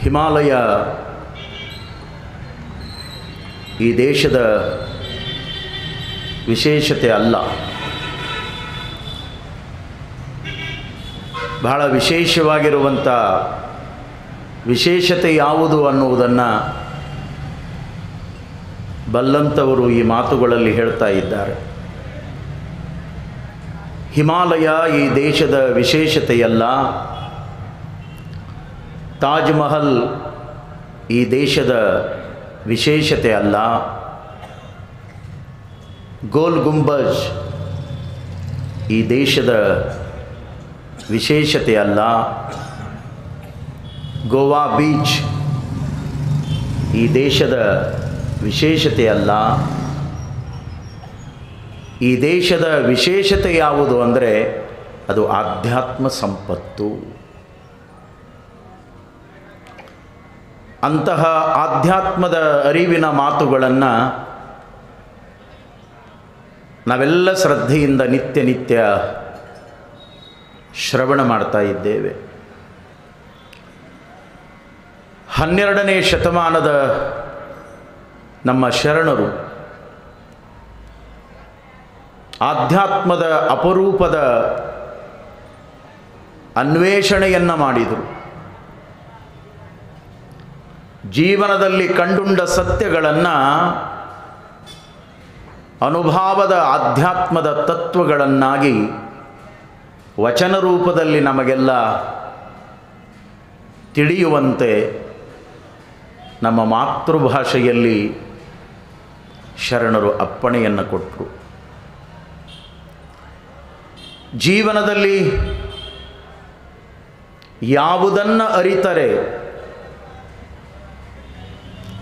ಹಿಮಾಲಯ ಈ ದೇಶದ ವಿಶೇಷತೆ ಅಲ್ಲ. ಬಹಳ ವಿಶೇಷವಾಗಿರುವಂಥ ವಿಶೇಷತೆ ಯಾವುದು ಅನ್ನುವುದನ್ನು ಬಲ್ಲಂಥವರು ಈ ಮಾತುಗಳಲ್ಲಿ ಹೇಳ್ತಾ ಇದ್ದಾರೆ. ಹಿಮಾಲಯ ಈ ದೇಶದ ವಿಶೇಷತೆಯಲ್ಲ. ತಾಜ್ ಮಹಲ್ ಈ ದೇಶದ ವಿಶೇಷತೆ ಅಲ್ಲ. ಗೋಲ್ ಗುಂಬಜ್ ಈ ದೇಶದ ವಿಶೇಷತೆ ಅಲ್ಲ. ಗೋವಾ ಬೀಚ್ ಈ ದೇಶದ ವಿಶೇಷತೆ ಅಲ್ಲ. ಈ ದೇಶದ ವಿಶೇಷತೆ ಯಾವುದು ಅಂದರೆ ಅದು ಆಧ್ಯಾತ್ಮ ಸಂಪತ್ತು. ಅಂತಹ ಆಧ್ಯಾತ್ಮದ ಅರಿವಿನ ಮಾತುಗಳನ್ನು ನಾವೆಲ್ಲ ಶ್ರದ್ಧೆಯಿಂದ ನಿತ್ಯ ನಿತ್ಯ ಶ್ರವಣ ಮಾಡ್ತಾ ಇದ್ದೇವೆ. 12ನೇ ಶತಮಾನದ ನಮ್ಮ ಶರಣರು ಆಧ್ಯಾತ್ಮದ ಅಪರೂಪದ ಅನ್ವೇಷಣೆಯನ್ನು ಮಾಡಿದರು. ಜೀವನದಲ್ಲಿ ಕಂಡುಂಡ ಸತ್ಯಗಳನ್ನು ಅನುಭಾವದ ಆಧ್ಯಾತ್ಮದ ತತ್ವಗಳನ್ನಾಗಿ ವಚನ ರೂಪದಲ್ಲಿ ನಮಗೆಲ್ಲ ತಿಳಿಯುವಂತೆ ನಮ್ಮ ಮಾತೃಭಾಷೆಯಲ್ಲಿ ಶರಣರು ಅಪ್ಪಣೆಯನ್ನು ಕೊಟ್ಟರು. ಜೀವನದಲ್ಲಿ ಯಾವುದನ್ನು ಅರಿತರೆ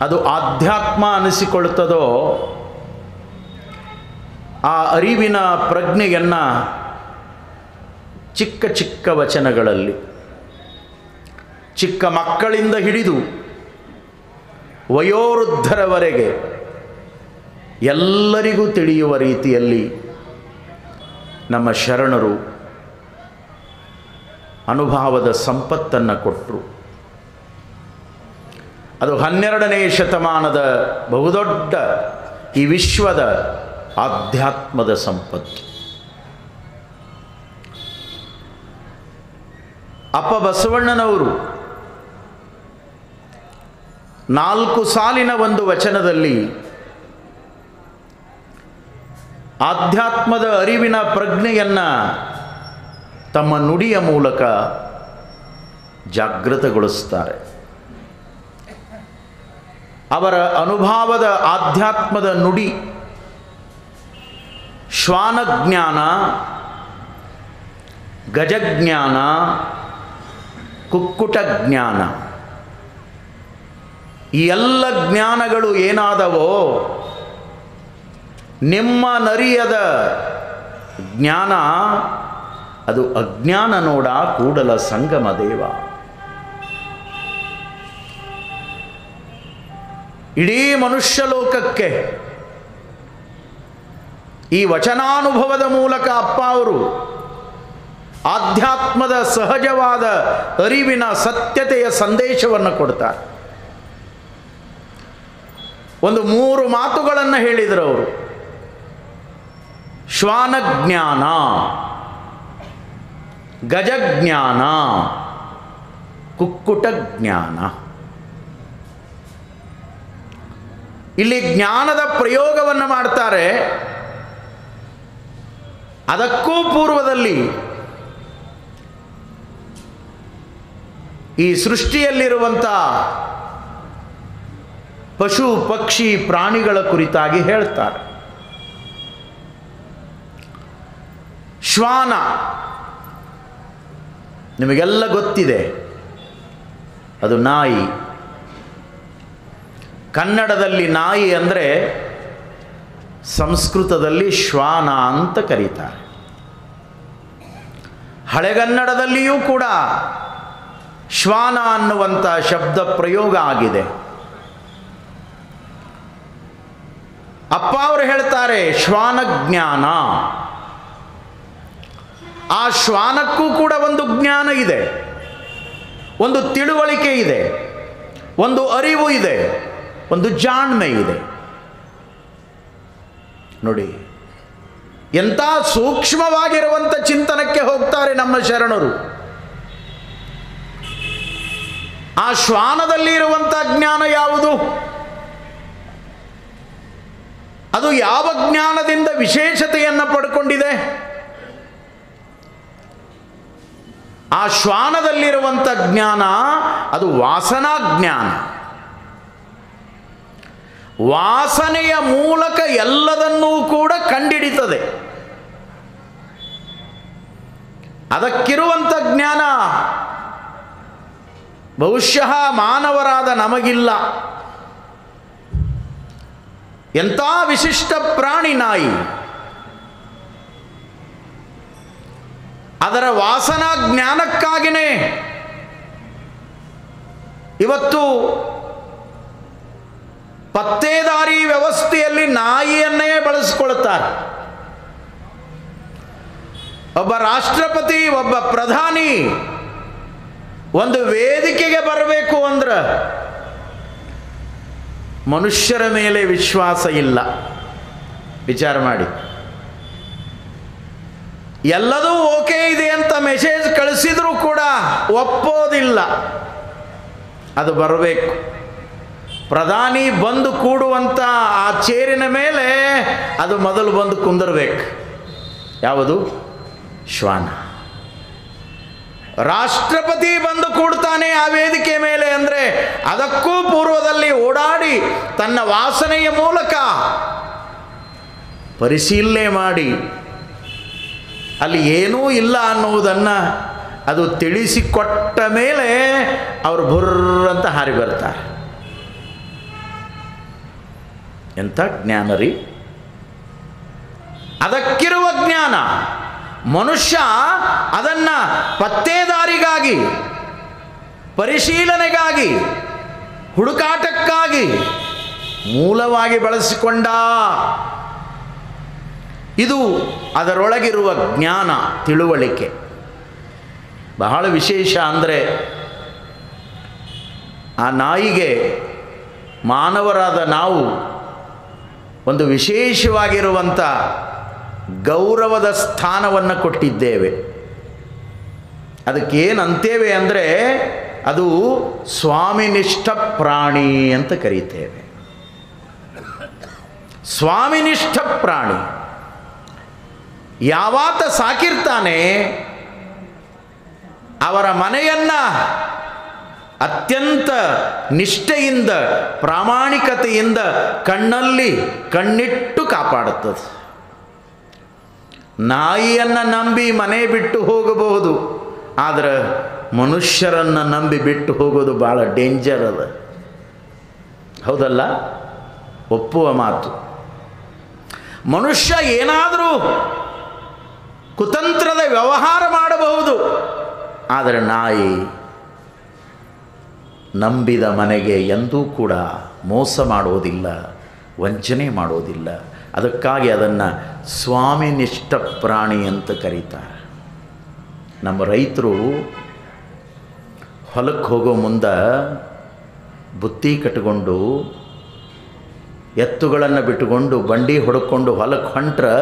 ಅದು ಆಧ್ಯಾತ್ಮ ಅನಿಸಿಕೊಳ್ಳುತ್ತದೋ ಆ ಅರಿವಿನ ಪ್ರಜ್ಞೆಯನ್ನು ಚಿಕ್ಕ ಚಿಕ್ಕ ವಚನಗಳಲ್ಲಿ ಚಿಕ್ಕ ಮಕ್ಕಳಿಂದ ಹಿಡಿದು ವಯೋವೃದ್ಧರವರೆಗೆ ಎಲ್ಲರಿಗೂ ತಿಳಿಯುವ ರೀತಿಯಲ್ಲಿ ನಮ್ಮ ಶರಣರು ಅನುಭವದ ಸಂಪತ್ತನ್ನು ಕೊಟ್ಟರು. ಅದು 12ನೇ ಶತಮಾನದ ಬಹುದೊಡ್ಡ ಈ ವಿಶ್ವದ ಆಧ್ಯಾತ್ಮದ ಸಂಪತ್ತು. ಅಪ್ಪ ಬಸವಣ್ಣನವರು 4 ಸಾಲಿನ ಒಂದು ವಚನದಲ್ಲಿ ಆಧ್ಯಾತ್ಮದ ಅರಿವಿನ ಪ್ರಜ್ಞೆಯನ್ನು ತಮ್ಮ ನುಡಿಯ ಮೂಲಕ ಜಾಗೃತಗೊಳಿಸ್ತಾರೆ. ಅವರ ಅನುಭವದ ಆಧ್ಯಾತ್ಮದ ನುಡಿ ಶ್ವಾನಜ್ಞಾನ, ಗಜಜ್ಞಾನ, ಕುಕ್ಕುಟ ಜ್ಞಾನ. ಈ ಎಲ್ಲ ಜ್ಞಾನಗಳು ಏನಾದವೋ ನಿಮ್ಮ ನರಿಯದ ಜ್ಞಾನ ಅದು ಅಜ್ಞಾನ ನೋಡ ಕೂಡಲ ಸಂಗಮ ದೇವ. ಇಡೀ ಮನುಷ್ಯ ಲೋಕಕ್ಕೆ ಈ ವಚನಾನುಭವದ ಮೂಲಕ ಅಪ್ಪ ಅವರು ಆಧ್ಯಾತ್ಮದ ಸಹಜವಾದ ಅರಿವಿನ ಸತ್ಯತೆಯ ಸಂದೇಶವನ್ನು ಕೊಡ್ತಾರೆ. ಒಂದು 3 ಮಾತುಗಳನ್ನು ಹೇಳಿದರು ಅವರು. ಶ್ವಾನಜ್ಞಾನ, ಗಜಜ್ಞಾನ, ಕುಕ್ಕುಟ ಜ್ಞಾನ. ಇಲ್ಲಿ ಜ್ಞಾನದ ಪ್ರಯೋಗವನ್ನು ಮಾಡ್ತಾರೆ. ಅದಕ್ಕೂ ಪೂರ್ವದಲ್ಲಿ ಈ ಸೃಷ್ಟಿಯಲ್ಲಿರುವಂಥ ಪಶು ಪಕ್ಷಿ ಪ್ರಾಣಿಗಳ ಕುರಿತಾಗಿ ಹೇಳ್ತಾರೆ. ಶ್ವಾನ ನಿಮಗೆಲ್ಲ ಗೊತ್ತಿದೆ, ಅದು ನಾಯಿ. ಕನ್ನಡದಲ್ಲಿ ನಾಯಿ ಅಂದರೆ ಸಂಸ್ಕೃತದಲ್ಲಿ ಶ್ವಾನ ಅಂತ ಕರೀತಾರೆ. ಹಳೆಗನ್ನಡದಲ್ಲಿಯೂ ಕೂಡ ಶ್ವಾನ ಅನ್ನುವಂಥ ಶಬ್ದ ಪ್ರಯೋಗ ಆಗಿದೆ. ಅಪ್ಪ ಅವರು ಹೇಳ್ತಾರೆ ಶ್ವಾನಜ್ಞಾನ. ಆ ಶ್ವಾನಕ್ಕೂ ಕೂಡ ಒಂದು ಜ್ಞಾನ ಇದೆ, ಒಂದು ತಿಳುವಳಿಕೆ ಇದೆ. ಒಂದು ಅರಿವು ಇದೆ, ಒಂದು ಜಾಣ್ಮೆ ಇದೆ. ನೋಡಿ, ಎಂಥ ಸೂಕ್ಷ್ಮವಾಗಿರುವಂಥ ಚಿಂತನಕ್ಕೆ ಹೋಗ್ತಾರೆ ನಮ್ಮ ಶರಣರು. ಆ ಶ್ವಾನದಲ್ಲಿ ಇರುವಂಥ ಜ್ಞಾನ ಯಾವುದು? ಅದು ಯಾವ ಜ್ಞಾನದಿಂದ ವಿಶೇಷತೆಯನ್ನು ಪಡ್ಕೊಂಡಿದೆ? ಆ ಶ್ವಾನದಲ್ಲಿರುವಂಥ ಜ್ಞಾನ ಅದು ವಾಸನಾ ಜ್ಞಾನ. ವಾಸನೆಯ ಮೂಲಕ ಎಲ್ಲದನ್ನೂ ಕೂಡ ಕಂಡಿಡಿತದೆ. ಅದಕ್ಕಿರುವಂಥ ಜ್ಞಾನ ಬಹುಶಃ ಮಾನವರಾದ ನಮಗಿಲ್ಲ. ಎಂಥ ವಿಶಿಷ್ಟ ಪ್ರಾಣಿ ನಾಯಿ. ಅದರ ವಾಸನಾ ಜ್ಞಾನಕ್ಕಾಗಿಯೇ ಇವತ್ತು ಪತ್ತೇದಾರಿ ವ್ಯವಸ್ಥೆಯಲ್ಲಿ ನಾಯಿಯನ್ನೇ ಬಳಸಿಕೊಳ್ತಾರೆ. ಒಬ್ಬ ರಾಷ್ಟ್ರಪತಿ, ಒಬ್ಬ ಪ್ರಧಾನಿ ಒಂದು ವೇದಿಕೆಗೆ ಬರಬೇಕು ಅಂದ್ರೆ ಮನುಷ್ಯರ ಮೇಲೆ ವಿಶ್ವಾಸ ಇಲ್ಲ. ವಿಚಾರ ಮಾಡಿ. ಎಲ್ಲದೂ ಓಕೆ ಇದೆ ಅಂತ ಮೆಸೇಜ್ ಕಳಿಸಿದರೂ ಕೂಡ ಒಪ್ಪೋದಿಲ್ಲ. ಅದು ಬರಬೇಕು. ಪ್ರಧಾನಿ ಬಂದು ಕೂಡುವಂಥ ಆ ಚೇರಿನ ಮೇಲೆ ಅದು ಮೊದಲು ಬಂದು ಕುಂದಿರಬೇಕು. ಯಾವುದು? ಶ್ವಾನ. ರಾಷ್ಟ್ರಪತಿ ಬಂದು ಕೂಡ್ತಾನೆ ಆ ವೇದಿಕೆ ಮೇಲೆ ಅಂದರೆ ಅದಕ್ಕೂ ಪೂರ್ವದಲ್ಲಿ ಓಡಾಡಿ ತನ್ನ ವಾಸನೆಯ ಮೂಲಕ ಪರಿಶೀಲನೆ ಮಾಡಿ ಅಲ್ಲಿ ಏನೂ ಇಲ್ಲ ಅನ್ನುವುದನ್ನು ಅದು ತಿಳಿಸಿಕೊಟ್ಟ ಮೇಲೆ ಅವರು ಬುರ್ರಂತ ಹಾರಿ ಬರ್ತಾರೆ. ಎಂಥ ಜ್ಞಾನ ರೀ! ಅದಕ್ಕಿರುವ ಜ್ಞಾನ. ಮನುಷ್ಯ ಅದನ್ನು ಪತ್ತೇದಾರಿಗಾಗಿ, ಪರಿಶೀಲನೆಗಾಗಿ, ಹುಡುಕಾಟಕ್ಕಾಗಿ ಮೂಲವಾಗಿ ಬಳಸಿಕೊಂಡ. ಇದು ಅದರೊಳಗಿರುವ ಜ್ಞಾನ, ತಿಳುವಳಿಕೆ. ಬಹಳ ವಿಶೇಷ ಅಂದರೆ ಆ ನಾಯಿಗೆ ಮಾನವರಾದ ನಾವು ಒಂದು ವಿಶೇಷವಾಗಿರುವಂಥ ಗೌರವದ ಸ್ಥಾನವನ್ನು ಕೊಟ್ಟಿದ್ದೇವೆ. ಅದಕ್ಕೇನಂತೇವೆ ಅಂದರೆ ಅದು ಸ್ವಾಮಿನಿಷ್ಠ ಪ್ರಾಣಿ ಅಂತ ಕರೀತೇವೆ. ಸ್ವಾಮಿನಿಷ್ಠ ಪ್ರಾಣಿ. ಯಾವಾತ ಸಾಕಿರ್ತಾನೆ ಅವರ ಮನೆಯನ್ನು ಅತ್ಯಂತ ನಿಷ್ಠೆಯಿಂದ, ಪ್ರಾಮಾಣಿಕತೆಯಿಂದ ಕಣ್ಣಲ್ಲಿ ಕಣ್ಣಿಟ್ಟು ಕಾಪಾಡುತ್ತದೆ. ನಾಯಿಯನ್ನು ನಂಬಿ ಮನೆ ಬಿಟ್ಟು ಹೋಗಬಹುದು, ಆದರೆ ಮನುಷ್ಯರನ್ನು ನಂಬಿ ಬಿಟ್ಟು ಹೋಗೋದು ಭಾಳ ಡೇಂಜರ್ ಅದ. ಹೌದಲ್ಲ? ಒಪ್ಪುವ ಮಾತು. ಮನುಷ್ಯ ಏನಾದರೂ ಕುತಂತ್ರದ ವ್ಯವಹಾರ ಮಾಡಬಹುದು, ಆದರೆ ನಾಯಿ ನಂಬಿದ ಮನೆಗೆ ಎಂದೂ ಕೂಡ ಮೋಸ ಮಾಡೋದಿಲ್ಲ, ವಂಚನೆ ಮಾಡೋದಿಲ್ಲ. ಅದಕ್ಕಾಗಿ ಅದನ್ನು ಸ್ವಾಮಿನಿಷ್ಠ ಪ್ರಾಣಿ ಅಂತ ಕರೀತಾರೆ. ನಮ್ಮ ರೈತರು ಹೊಲಕ್ಕೆ ಹೋಗೋ ಮುಂದೆ ಬುತ್ತಿ ಕಟ್ಟಿಕೊಂಡು, ಎತ್ತುಗಳನ್ನು ಬಿಟ್ಟುಕೊಂಡು, ಬಂಡಿ ಹೊಡ್ಕೊಂಡು ಹೊಲಕ್ಕೆ ಹೊಂಟ್ರೆ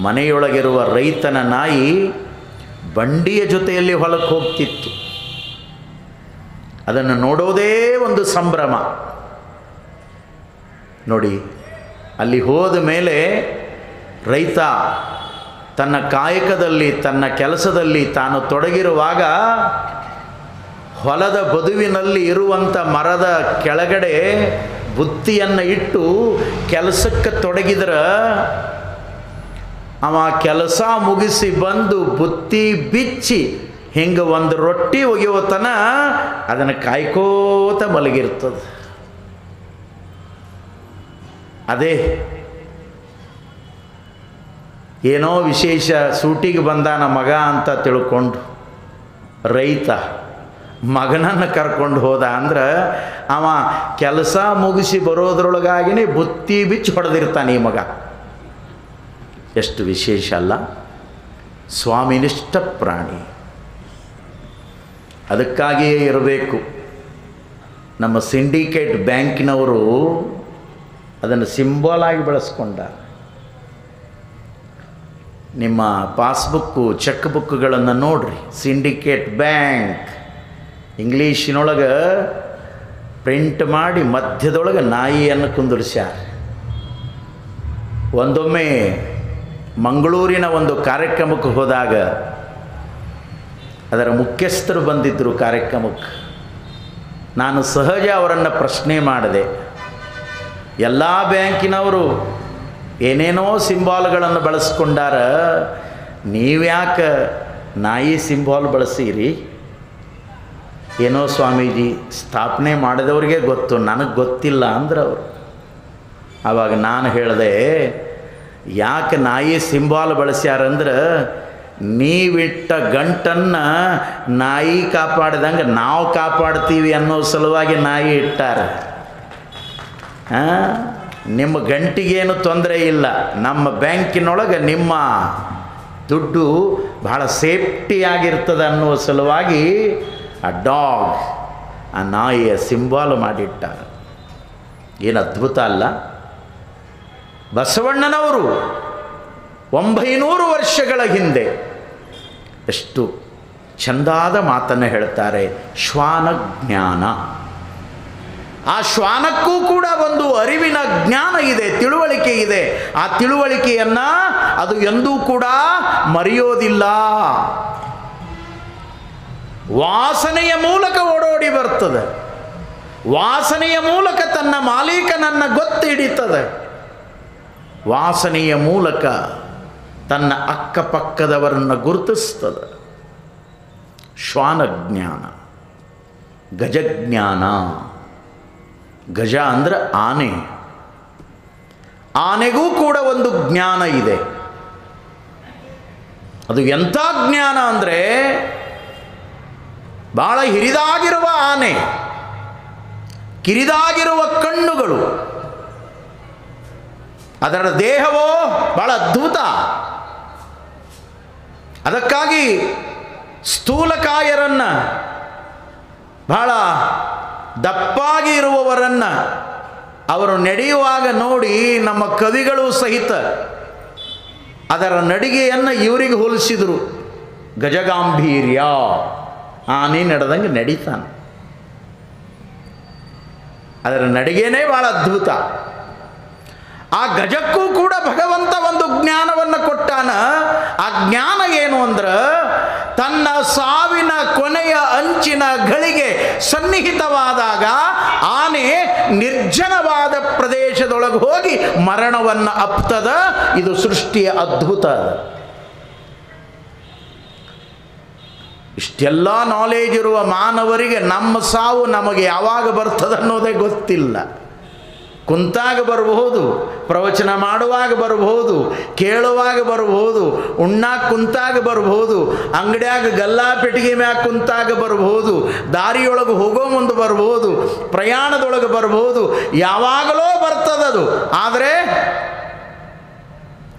ಮನೆಯೊಳಗಿರುವ ರೈತನ ನಾಯಿ ಬಂಡಿಯ ಜೊತೆಯಲ್ಲಿ ಹೊಲಕ್ಕೆ ಹೋಗ್ತಿತ್ತು. ಅದನ್ನು ನೋಡೋದೇ ಒಂದು ಸಂಭ್ರಮ. ನೋಡಿ, ಅಲ್ಲಿ ಹೋದ ಮೇಲೆ ರೈತ ತನ್ನ ಕಾಯಕದಲ್ಲಿ, ತನ್ನ ಕೆಲಸದಲ್ಲಿ ತಾನು ತೊಡಗಿರುವಾಗ ಹೊಲದ ಬದುವಿನಲ್ಲಿ ಇರುವಂಥ ಮರದ ಕೆಳಗಡೆ ಬುತ್ತಿಯನ್ನು ಇಟ್ಟು ಕೆಲಸಕ್ಕೆ ತೊಡಗಿದ್ರೆ ಅವ ಕೆಲಸ ಮುಗಿಸಿ ಬಂದು ಬುತ್ತಿ ಬಿಚ್ಚಿ ಹಿಂಗೆ ಒಂದು ರೊಟ್ಟಿ ಒಗೆಯೋತನ ಅದನ್ನು ಕಾಯ್ಕೋತ ಮಲಗಿರ್ತದೆ. ಅದೇ ಏನೋ ವಿಶೇಷ ಸೂಟಿಗೆ ಬಂದಾನ ಮಗ ಅಂತ ತಿಳ್ಕೊಂಡು ರೈತ ಮಗನನ್ನು ಕರ್ಕೊಂಡು ಹೋದ ಅಂದ್ರೆ ಅವ ಕೆಲಸ ಮುಗಿಸಿ ಬರೋದ್ರೊಳಗಾಗಿನೇ ಬುತ್ತಿ ಬಿಚ್ಚಿ ಹೊಡೆದಿರ್ತಾನೆ ಈ ಮಗ. ಎಷ್ಟು ವಿಶೇಷ ಅಲ್ಲ? ಸ್ವಾಮಿನಿಷ್ಠ ಪ್ರಾಣಿ. ಅದಕ್ಕಾಗಿಯೇ ಇರಬೇಕು ನಮ್ಮ ಸಿಂಡಿಕೇಟ್ ಬ್ಯಾಂಕಿನವರು ಅದನ್ನು ಸಿಂಬಲ್ ಆಗಿ ಬಳಸ್ಕೊಂಡ. ನಿಮ್ಮ ಪಾಸ್ಬುಕ್ಕು ಚೆಕ್ ಬುಕ್ಗಳನ್ನು ನೋಡ್ರಿ, ಸಿಂಡಿಕೇಟ್ ಬ್ಯಾಂಕ್ ಇಂಗ್ಲೀಷಿನೊಳಗೆ ಪ್ರಿಂಟ್ ಮಾಡಿ ಮಧ್ಯದೊಳಗೆ ನಾಯಿಯನ್ನು ಕುಂದಿರ್ಸ್ಯಾರ. ಒಂದೊಮ್ಮೆ ಮಂಗಳೂರಿನ ಒಂದು ಕಾರ್ಯಕ್ರಮಕ್ಕೆ ಹೋದಾಗ ಅದರ ಮುಖ್ಯಸ್ಥರು ಬಂದಿದ್ದರು ಕಾರ್ಯಕ್ರಮಕ್ಕೆ. ನಾನು ಸಹಜ ಅವರನ್ನು ಪ್ರಶ್ನೆ ಮಾಡಿದೆ, ಎಲ್ಲ ಬ್ಯಾಂಕಿನವರು ಏನೇನೋ ಸಿಂಬಾಲ್ಗಳನ್ನು ಬಳಸ್ಕೊಂಡಾರ, ನೀವ್ಯಾಕೆ ನಾಯಿ ಸಿಂಬಾಲ್ ಬಳಸೀರಿ? ಏನೋ ಸ್ವಾಮೀಜಿ ಸ್ಥಾಪನೆ ಮಾಡಿದವ್ರಿಗೆ ಗೊತ್ತು, ನನಗೆ ಗೊತ್ತಿಲ್ಲ ಅಂದ್ರೆ ಅವರು. ಆವಾಗ ನಾನು ಹೇಳಿದೆ, ಯಾಕೆ ನಾಯಿ ಸಿಂಬಾಲ್ ಬಳಸ್ಯಾರಂದ್ರೆ ನೀವಿಟ್ಟ ಗಂಟನ್ನು ನಾಯಿ ಕಾಪಾಡ್ದಂಗೆ ನಾವು ಕಾಪಾಡ್ತೀವಿ ಅನ್ನೋ ಸಲುವಾಗಿ ನಾಯಿ ಇಟ್ಟಾರೆ. ನಿಮ್ಮ ಗಂಟಿಗೇನು ತೊಂದರೆ ಇಲ್ಲ, ನಮ್ಮ ಬ್ಯಾಂಕಿನೊಳಗೆ ನಿಮ್ಮ ದುಡ್ಡು ಭಾಳ ಸೇಫ್ಟಿಯಾಗಿರ್ತದೆ ಅನ್ನುವ ಸಲುವಾಗಿ ಆ ಡಾಗ್, ಆ ನಾಯಿಯ ಸಿಂಬಾಲ್ ಮಾಡಿಟ್ಟಾರೆ. ಏನು ಅದ್ಭುತ ಅಲ್ಲ? ಬಸವಣ್ಣನವರು 900 ವರ್ಷಗಳ ಹಿಂದೆ ಎಷ್ಟು ಚಂದಾದ ಮಾತನ್ನು ಹೇಳ್ತಾರೆ. ಶ್ವಾನಜ್ಞಾನ. ಆ ಶ್ವಾನಕ್ಕೂ ಕೂಡ ಒಂದು ಅರಿವಿನ ಜ್ಞಾನ ಇದೆ, ತಿಳುವಳಿಕೆ ಇದೆ. ಆ ತಿಳುವಳಿಕೆಯನ್ನು ಅದು ಎಂದೂ ಕೂಡ ಮರೆಯೋದಿಲ್ಲ. ವಾಸನೆಯ ಮೂಲಕ ಓಡೋಡಿ ಬರ್ತದೆ, ವಾಸನೆಯ ಮೂಲಕ ತನ್ನ ಮಾಲೀಕನನ್ನು ಗೊತ್ತು ಹಿಡಿತದೆ, ವಾಸನೆಯ ಮೂಲಕ ತನ್ನ ಅಕ್ಕಪಕ್ಕದವರನ್ನು ಗುರುತಿಸ್ತದೆ. ಶ್ವಾನಜ್ಞಾನ. ಗಜಜ್ಞಾನ. ಗಜ ಅಂದರೆ ಆನೆ. ಆನೆಗೂ ಕೂಡ ಒಂದು ಜ್ಞಾನ ಇದೆ. ಅದು ಎಂಥ ಜ್ಞಾನ ಅಂದರೆ, ಭಾಳ ಹಿರಿದಾಗಿರುವ ಆನೆ, ಕಿರಿದಾಗಿರುವ ಕಣ್ಣುಗಳು, ಅದರ ದೇಹವೋ ಭಾಳ ಅದ್ಭುತ. ಅದಕ್ಕಾಗಿ ಸ್ಥೂಲಕಾಯರನ್ನು, ಭಾಳ ದಪ್ಪಾಗಿ ಇರುವವರನ್ನು ಅವರು ನಡೆಯುವಾಗ ನೋಡಿ ನಮ್ಮ ಕವಿಗಳು ಸಹಿತ ಅದರ ನಡಿಗೆಯನ್ನು ಇವರಿಗೆ ಹೋಲಿಸಿದರು. ಗಜಗಾಂಭೀರ್ಯ. ಆನೆ ನಡೆದಂಗೆ ನಡೀತಾನೆ, ಅದರ ನಡಿಗೆನೇ ಭಾಳ ಅದ್ಭುತ. ಆ ಗಜಕ್ಕೂ ಕೂಡ ಭಗವಂತ ಒಂದು ಜ್ಞಾನವನ್ನು ಕೊಟ್ಟಾನ. ಆ ಜ್ಞಾನ ಏನು ಅಂದ್ರೆ, ತನ್ನ ಸಾವಿನ ಕೊನೆಯ ಅಂಚಿನ ಗಳಿಗೆ ಸನ್ನಿಹಿತವಾದಾಗ ಆನೆ ನಿರ್ಜನವಾದ ಪ್ರದೇಶದೊಳಗೆ ಹೋಗಿ ಮರಣವನ್ನು ಅಪ್ತದ. ಇದು ಸೃಷ್ಟಿಯ ಅದ್ಭುತ. ಇಷ್ಟೆಲ್ಲ ನಾಲೆಜ್ ಇರುವ ಮಾನವರಿಗೆ ನಮ್ಮ ಸಾವು ನಮಗೆ ಯಾವಾಗ ಬರ್ತದೆ ಅನ್ನೋದೇ ಗೊತ್ತಿಲ್ಲ. ಕುಂತಾಗ ಬರಬಹುದು, ಪ್ರವಚನ ಮಾಡುವಾಗ ಬರಬಹುದು, ಕೇಳುವಾಗ ಬರಬಹುದು, ಉಣ್ಣಾಗ ಕುಂತಾಗ ಬರಬಹುದು, ಅಂಗಡಿಯಾಗ ಗಲ್ಲಾ ಪೆಟ್ಟಿಗೆ ಮ್ಯಾಗ ಕುಂತಾಗ ಬರಬಹುದು, ದಾರಿಯೊಳಗೆ ಹೋಗೋ ಮುಂದೆ ಬರಬಹುದು, ಪ್ರಯಾಣದೊಳಗೆ ಬರಬಹುದು, ಯಾವಾಗಲೋ ಬರ್ತದದು. ಆದರೆ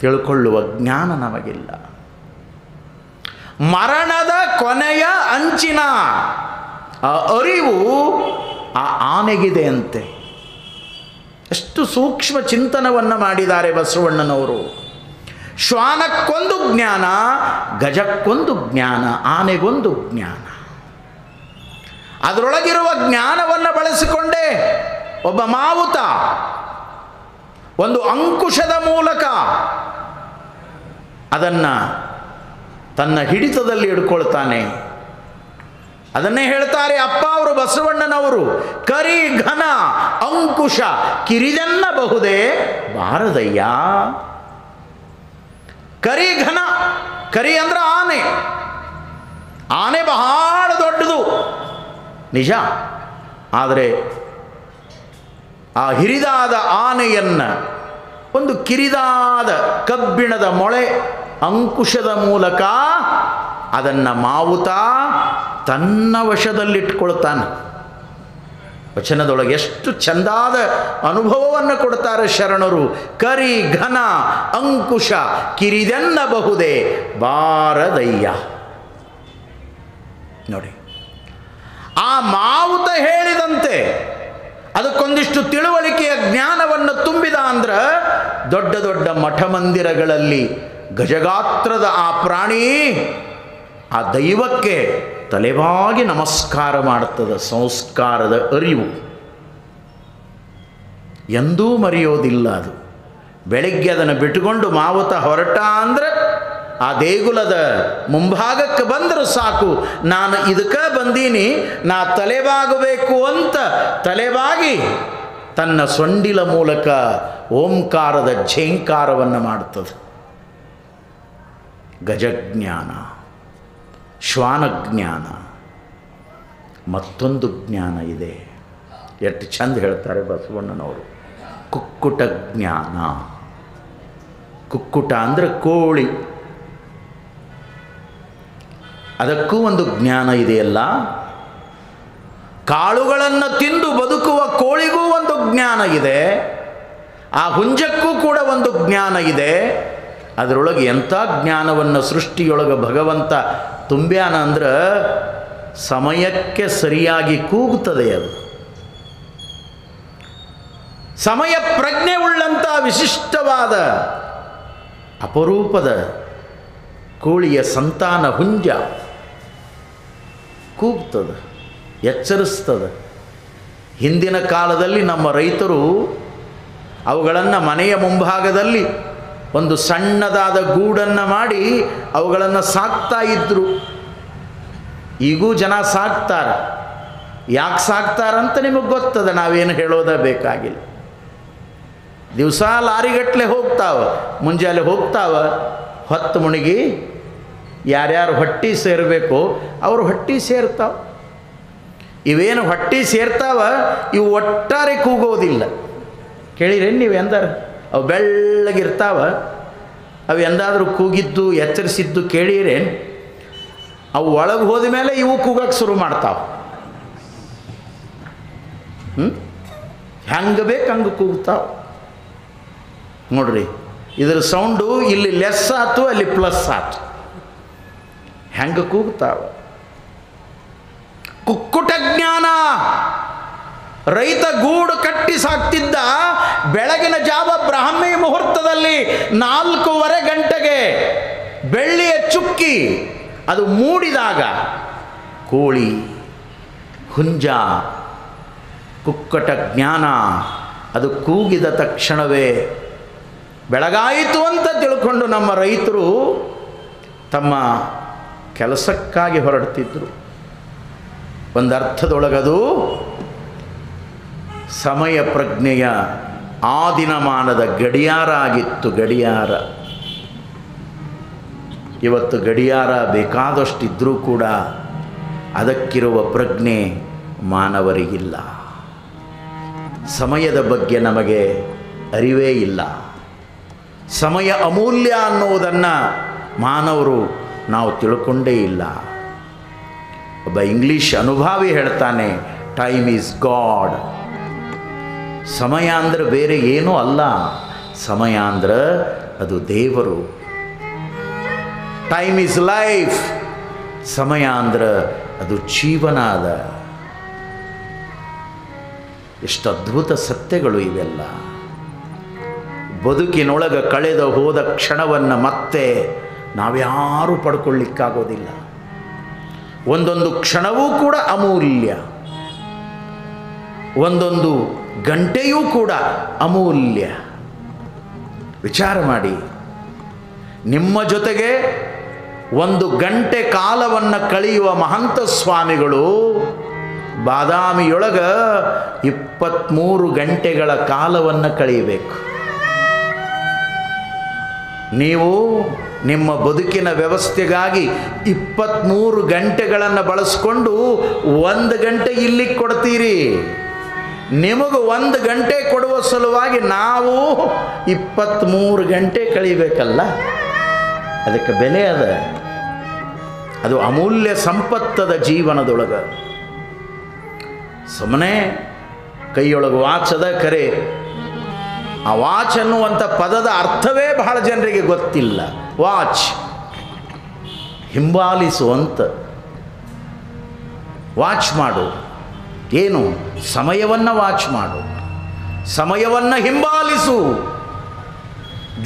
ತಿಳ್ಕೊಳ್ಳುವ ಜ್ಞಾನ ನಮಗಿಲ್ಲ. ಮರಣದ ಕೊನೆಯ ಅಂಚಿನ ಆ ಅರಿವು ಆ ಆನೆಗಿದೆ ಅಂತೆ. ಎಷ್ಟು ಸೂಕ್ಷ್ಮ ಚಿಂತನವನ್ನು ಮಾಡಿದ್ದಾರೆ ಬಸವಣ್ಣನವರು. ಶ್ವಾನಕ್ಕೊಂದು ಜ್ಞಾನ, ಗಜಕ್ಕೊಂದು ಜ್ಞಾನ, ಆನೆಗೊಂದು ಜ್ಞಾನ. ಅದರೊಳಗಿರುವ ಜ್ಞಾನವನ್ನು ಬಳಸಿಕೊಂಡೇ ಒಬ್ಬ ಮಾವುತ ಒಂದು ಅಂಕುಶದ ಮೂಲಕ ಅದನ್ನು ತನ್ನ ಹಿಡಿತದಲ್ಲಿ ಹಿಡ್ಕೊಳ್ತಾನೆ. ಅದನ್ನೇ ಹೇಳ್ತಾರೆ ಅಪ್ಪ ಅವರು ಬಸವಣ್ಣನವರು, ಕರಿ ಘನ ಅಂಕುಶ ಕಿರಿದೆನ್ನಬಹುದೇ ಬಾರದಯ್ಯ. ಕರಿ ಘನ, ಕರಿ ಅಂದ್ರೆ ಆನೆ. ಆನೆ ಬಹಳ ದೊಡ್ಡದು ನಿಜ. ಆದರೆ ಆ ಹಿರಿದಾದ ಆನೆಯನ್ನು ಒಂದು ಕಿರಿದಾದ ಕಬ್ಬಿಣದ ಮೊಳೆ ಅಂಕುಶದ ಮೂಲಕ ಅದನ್ನು ಮಾವುತ ತನ್ನ ವಶದಲ್ಲಿಟ್ಕೊಳ್ತಾನೆ. ವಚನದೊಳಗೆ ಎಷ್ಟು ಚಂದಾದ ಅನುಭವವನ್ನು ಕೊಡ್ತಾರೆ ಶರಣರು. ಕರಿ ಘನ ಅಂಕುಶ ಕಿರಿದೆನ್ನಬಹುದೇ ಬಾರದಯ್ಯ. ನೋಡಿ, ಆ ಮಾವುತ ಹೇಳಿದಂತೆ ಅದಕ್ಕೊಂದಿಷ್ಟು ತಿಳುವಳಿಕೆಯ ಜ್ಞಾನವನ್ನು ತುಂಬಿದ ಅಂದ್ರೆ ದೊಡ್ಡ ದೊಡ್ಡ ಮಠ ಮಂದಿರಗಳಲ್ಲಿ ಗಜಗಾತ್ರದ ಆ ಪ್ರಾಣಿ ಆ ದೈವಕ್ಕೆ ತಲೆಬಾಗಿ ನಮಸ್ಕಾರ ಮಾಡುತ್ತದೆ. ಸಂಸ್ಕಾರದ ಅರಿವು ಎಂದೂ ಮರೆಯೋದಿಲ್ಲ. ಅದು ಬೆಳಗ್ಗೆ ಅದನ್ನು ಬಿಟ್ಟುಕೊಂಡು ಮಾವುತ ಹೊರಟ ಅಂದರೆ ಆ ದೇಗುಲದ ಮುಂಭಾಗಕ್ಕೆ ಬಂದರೂ ಸಾಕು, ನಾನು ಇದಕ್ಕೆ ಬಂದೀನಿ, ನಾ ತಲೆಬಾಗಬೇಕು ಅಂತ ತಲೆಬಾಗಿ ತನ್ನ ಸೊಂಡಿಲ ಮೂಲಕ ಓಂಕಾರದ ಝೇಂಕಾರವನ್ನು ಮಾಡುತ್ತದೆ. ಗಜಜ್ಞಾನ, ಶ್ವಾನಜ್ಞಾನ, ಮತ್ತೊಂದು ಜ್ಞಾನ ಇದೆ. ಎಷ್ಟು ಚಂದ ಹೇಳ್ತಾರೆ ಬಸವಣ್ಣನವರು. ಕುಕ್ಕುಟ ಜ್ಞಾನ. ಕುಕ್ಕುಟ ಅಂದರೆ ಕೋಳಿ, ಅದಕ್ಕೂ ಒಂದು ಜ್ಞಾನ ಇದೆಯಲ್ಲ. ಕಾಳುಗಳನ್ನು ತಿಂದು ಬದುಕುವ ಕೋಳಿಗೂ ಒಂದು ಜ್ಞಾನ ಇದೆ, ಆ ಹುಂಜಕ್ಕೂ ಕೂಡ ಒಂದು ಜ್ಞಾನ ಇದೆ. ಅದರೊಳಗೆ ಎಂಥ ಜ್ಞಾನವನ್ನು ಸೃಷ್ಟಿಯೊಳಗೆ ಭಗವಂತ ತುಂಬ್ಯಾನ ಅಂದ್ರೆ ಸಮಯಕ್ಕೆ ಸರಿಯಾಗಿ ಕೂಗುತ್ತದೆ. ಅದು ಸಮಯ ಪ್ರಜ್ಞೆ ಉಳ್ಳಂಥ ವಿಶಿಷ್ಟವಾದ ಅಪರೂಪದ ಕೋಳಿಯ ಸಂತಾನ ಹುಂಜ ಕೂಗ್ತದೆ, ಎಚ್ಚರಿಸ್ತದೆ. ಹಿಂದಿನ ಕಾಲದಲ್ಲಿ ನಮ್ಮ ರೈತರು ಅವುಗಳನ್ನು ಮನೆಯ ಮುಂಭಾಗದಲ್ಲಿ ಒಂದು ಸಣ್ಣದಾದ ಗೂಡನ್ನು ಮಾಡಿ ಅವುಗಳನ್ನು ಸಾಕ್ತಾ ಇದ್ದರು. ಈಗೂ ಜನ ಸಾಕ್ತಾರೆ. ಯಾಕೆ ಸಾಕ್ತಾರಂತ ನಿಮಗೆ ಗೊತ್ತದೆ, ನಾವೇನು ಹೇಳೋದೇ ಬೇಕಾಗಿಲ್ಲ. ದಿವಸ ಲಾರಿಗಟ್ಟಲೆ ಹೋಗ್ತಾವೆ, ಮುಂಜಾನೆ ಹೋಗ್ತಾವೆ, ಹೊತ್ತು ಮುಳುಗಿ ಯಾರ್ಯಾರು ಹೊಟ್ಟೆ ಸೇರಬೇಕು ಅವರು ಹೊಟ್ಟೆ ಸೇರ್ತಾವೆ. ಇವೇನು ಹೊಟ್ಟೆ ಸೇರ್ತಾವ ಇವು ಒಟ್ಟಾರೆ ಕೂಗೋದಿಲ್ಲ. ಕೇಳಿರೇನು ನೀವು ಎಂದಾರು? ಅವು ಬೆಳ್ಳಗಿರ್ತಾವ, ಅವು ಎಂದಾದರೂ ಕೂಗಿದ್ದು ಎಚ್ಚರಿಸಿದ್ದು ಕೇಳಿರೇನು? ಅವು ಒಳಗೆ ಹೋದ ಮೇಲೆ ಇವು ಕೂಗಕ್ಕೆ ಶುರು ಮಾಡ್ತಾವೆ. ಹೆಂಗೆ ಬೇಕು ಹಂಗೆ ಕೂಗ್ತಾವೆ. ನೋಡ್ರಿ, ಇದರ ಸೌಂಡು ಇಲ್ಲಿ ಲೆಸ್ ಆಯ್ತು, ಅಲ್ಲಿ ಪ್ಲಸ್ ಆಯ್ತು. ಹೆಂಗೆ ಕೂಗ್ತಾವೆ. ಕುಕ್ಕುಟ ಜ್ಞಾನ. ರೈತ ಗೂಡು ಕಟ್ಟಿ ಸಾಕ್ತಿದ್ದ. ಬೆಳಗಿನ ಜಾವ ಬ್ರಾಹ್ಮಿ ಮುಹೂರ್ತದಲ್ಲಿ 4:15 ಗಂಟೆಗೆ ಬೆಳ್ಳಿಯ ಚುಕ್ಕಿ ಅದು ಮೂಡಿದಾಗ ಕೋಳಿ, ಹುಂಜ, ಕುಕ್ಕಟ ಜ್ಞಾನ ಅದು ಕೂಗಿದ ತಕ್ಷಣವೇ ಬೆಳಗಾಯಿತು ಅಂತ ತಿಳ್ಕೊಂಡು ನಮ್ಮ ರೈತರು ತಮ್ಮ ಕೆಲಸಕ್ಕಾಗಿ ಹೊರಡ್ತಿದ್ರು. ಒಂದು ಅರ್ಥದೊಳಗದು ಸಮಯ ಪ್ರಜ್ಞೆಯ ಆ ದಿನಮಾನದ ಗಡಿಯಾರ ಆಗಿತ್ತು. ಗಡಿಯಾರ ಇವತ್ತು ಗಡಿಯಾರ ಬೇಕಾದಷ್ಟಿದ್ರೂ ಕೂಡ ಅದಕ್ಕಿರುವ ಪ್ರಜ್ಞೆ ಮಾನವರಿಗಿಲ್ಲ. ಸಮಯದ ಬಗ್ಗೆ ನಮಗೆ ಅರಿವೇ ಇಲ್ಲ. ಸಮಯ ಅಮೂಲ್ಯ ಅನ್ನುವುದನ್ನು ಮಾನವರು ನಾವು ತಿಳ್ಕೊಂಡೇ ಇಲ್ಲ. ಒಬ್ಬ ಇಂಗ್ಲೀಷ್ ಅನುಭಾವಿ ಹೇಳ್ತಾನೆ, ಟೈಮ್ ಈಸ್ ಗಾಡ್. ಸಮಯ ಅಂದ್ರೆ ಬೇರೆ ಏನೂ ಅಲ್ಲ, ಸಮಯ ಅಂದ್ರೆ ಅದು ದೇವರು. Time is life. ಸಮಯ ಅಂದ್ರೆ ಅದು ಜೀವನ ಅದ. ಎಷ್ಟು ಅದ್ಭುತ ಸತ್ಯಗಳು ಇವೆಲ್ಲ. ಬದುಕಿನೊಳಗೆ ಕಳೆದ ಹೋದ ಕ್ಷಣವನ್ನು ಮತ್ತೆ ನಾವ್ಯಾರೂ ಪಡ್ಕೊಳ್ಳಿಕ್ಕಾಗೋದಿಲ್ಲ. ಒಂದೊಂದು ಕ್ಷಣವೂ ಕೂಡ ಅಮೂಲ್ಯ, ಒಂದೊಂದು ಗಂಟೆಯೂ ಕೂಡ ಅಮೂಲ್ಯ. ವಿಚಾರ ಮಾಡಿ, ನಿಮ್ಮ ಜೊತೆಗೆ 1 ಗಂಟೆ ಕಾಲವನ್ನು ಕಳೆಯುವ ಮಹಂತ ಸ್ವಾಮಿಗಳು ಬಾದಾಮಿಯೊಳಗೆ 23 ಗಂಟೆಗಳ ಕಾಲವನ್ನು ಕಳೆಯಬೇಕು. ನೀವು ನಿಮ್ಮ ಬದುಕಿನ ವ್ಯವಸ್ಥೆಗಾಗಿ 23 ಗಂಟೆಗಳನ್ನು ಬಳಸ್ಕೊಂಡು 1 ಗಂಟೆ ಇಲ್ಲಿಗೆ ಕೊಡ್ತೀರಿ. ನಿಮಗೆ 1 ಗಂಟೆ ಕೊಡುವ ಸಲುವಾಗಿ ನಾವು 23 ಗಂಟೆ ಕಳಿಬೇಕಲ್ಲ. ಅದಕ್ಕೆ ಬೆಲೆ ಅದ. ಅದು ಅಮೂಲ್ಯ ಸಂಪತ್ತದ ಜೀವನದೊಳಗೆ. ಸುಮ್ಮನೆ ಕೈಯೊಳಗೆ ವಾಚದ ಕರೆ. ಆ ವಾಚ್ ಅನ್ನುವಂಥ ಪದದ ಅರ್ಥವೇ ಬಹಳ ಜನರಿಗೆ ಗೊತ್ತಿಲ್ಲ. ವಾಚ್ ಹಿಂಬಾಲಿಸುವಂತ. ವಾಚ್ ಮಾಡು, ಏನು? ಸಮಯವನ್ನು ವಾಚ್ ಮಾಡು, ಸಮಯವನ್ನು ಹಿಂಬಾಲಿಸು.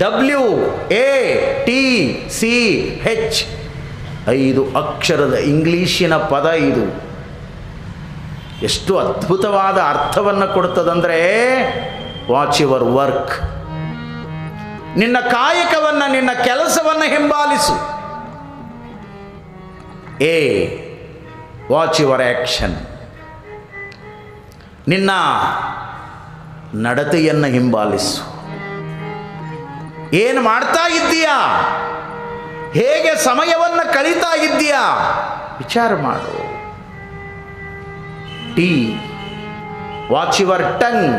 WATCH 5 ಅಕ್ಷರದ ಇಂಗ್ಲೀಷಿನ ಪದ ಇದು. ಎಷ್ಟು ಅದ್ಭುತವಾದ ಅರ್ಥವನ್ನು ಕೊಡ್ತದಂದರೆ, ವಾಚ್ ಯುವರ್ ವರ್ಕ್. ನಿನ್ನ ಕಾಯಕವನ್ನು, ನಿನ್ನ ಕೆಲಸವನ್ನು ಹಿಂಬಾಲಿಸು. Watch your action. ನಿನ್ನ ನಡತೆಯನ್ನು ಹಿಂಬಾಲಿಸು. ಏನು ಮಾಡ್ತಾ ಇದ್ದೀಯಾ? ಹೇಗೆ ಸಮಯವನ್ನು ಕಳೀತಾ ಇದ್ದೀಯಾ? ವಿಚಾರ ಮಾಡು. Watch your tongue.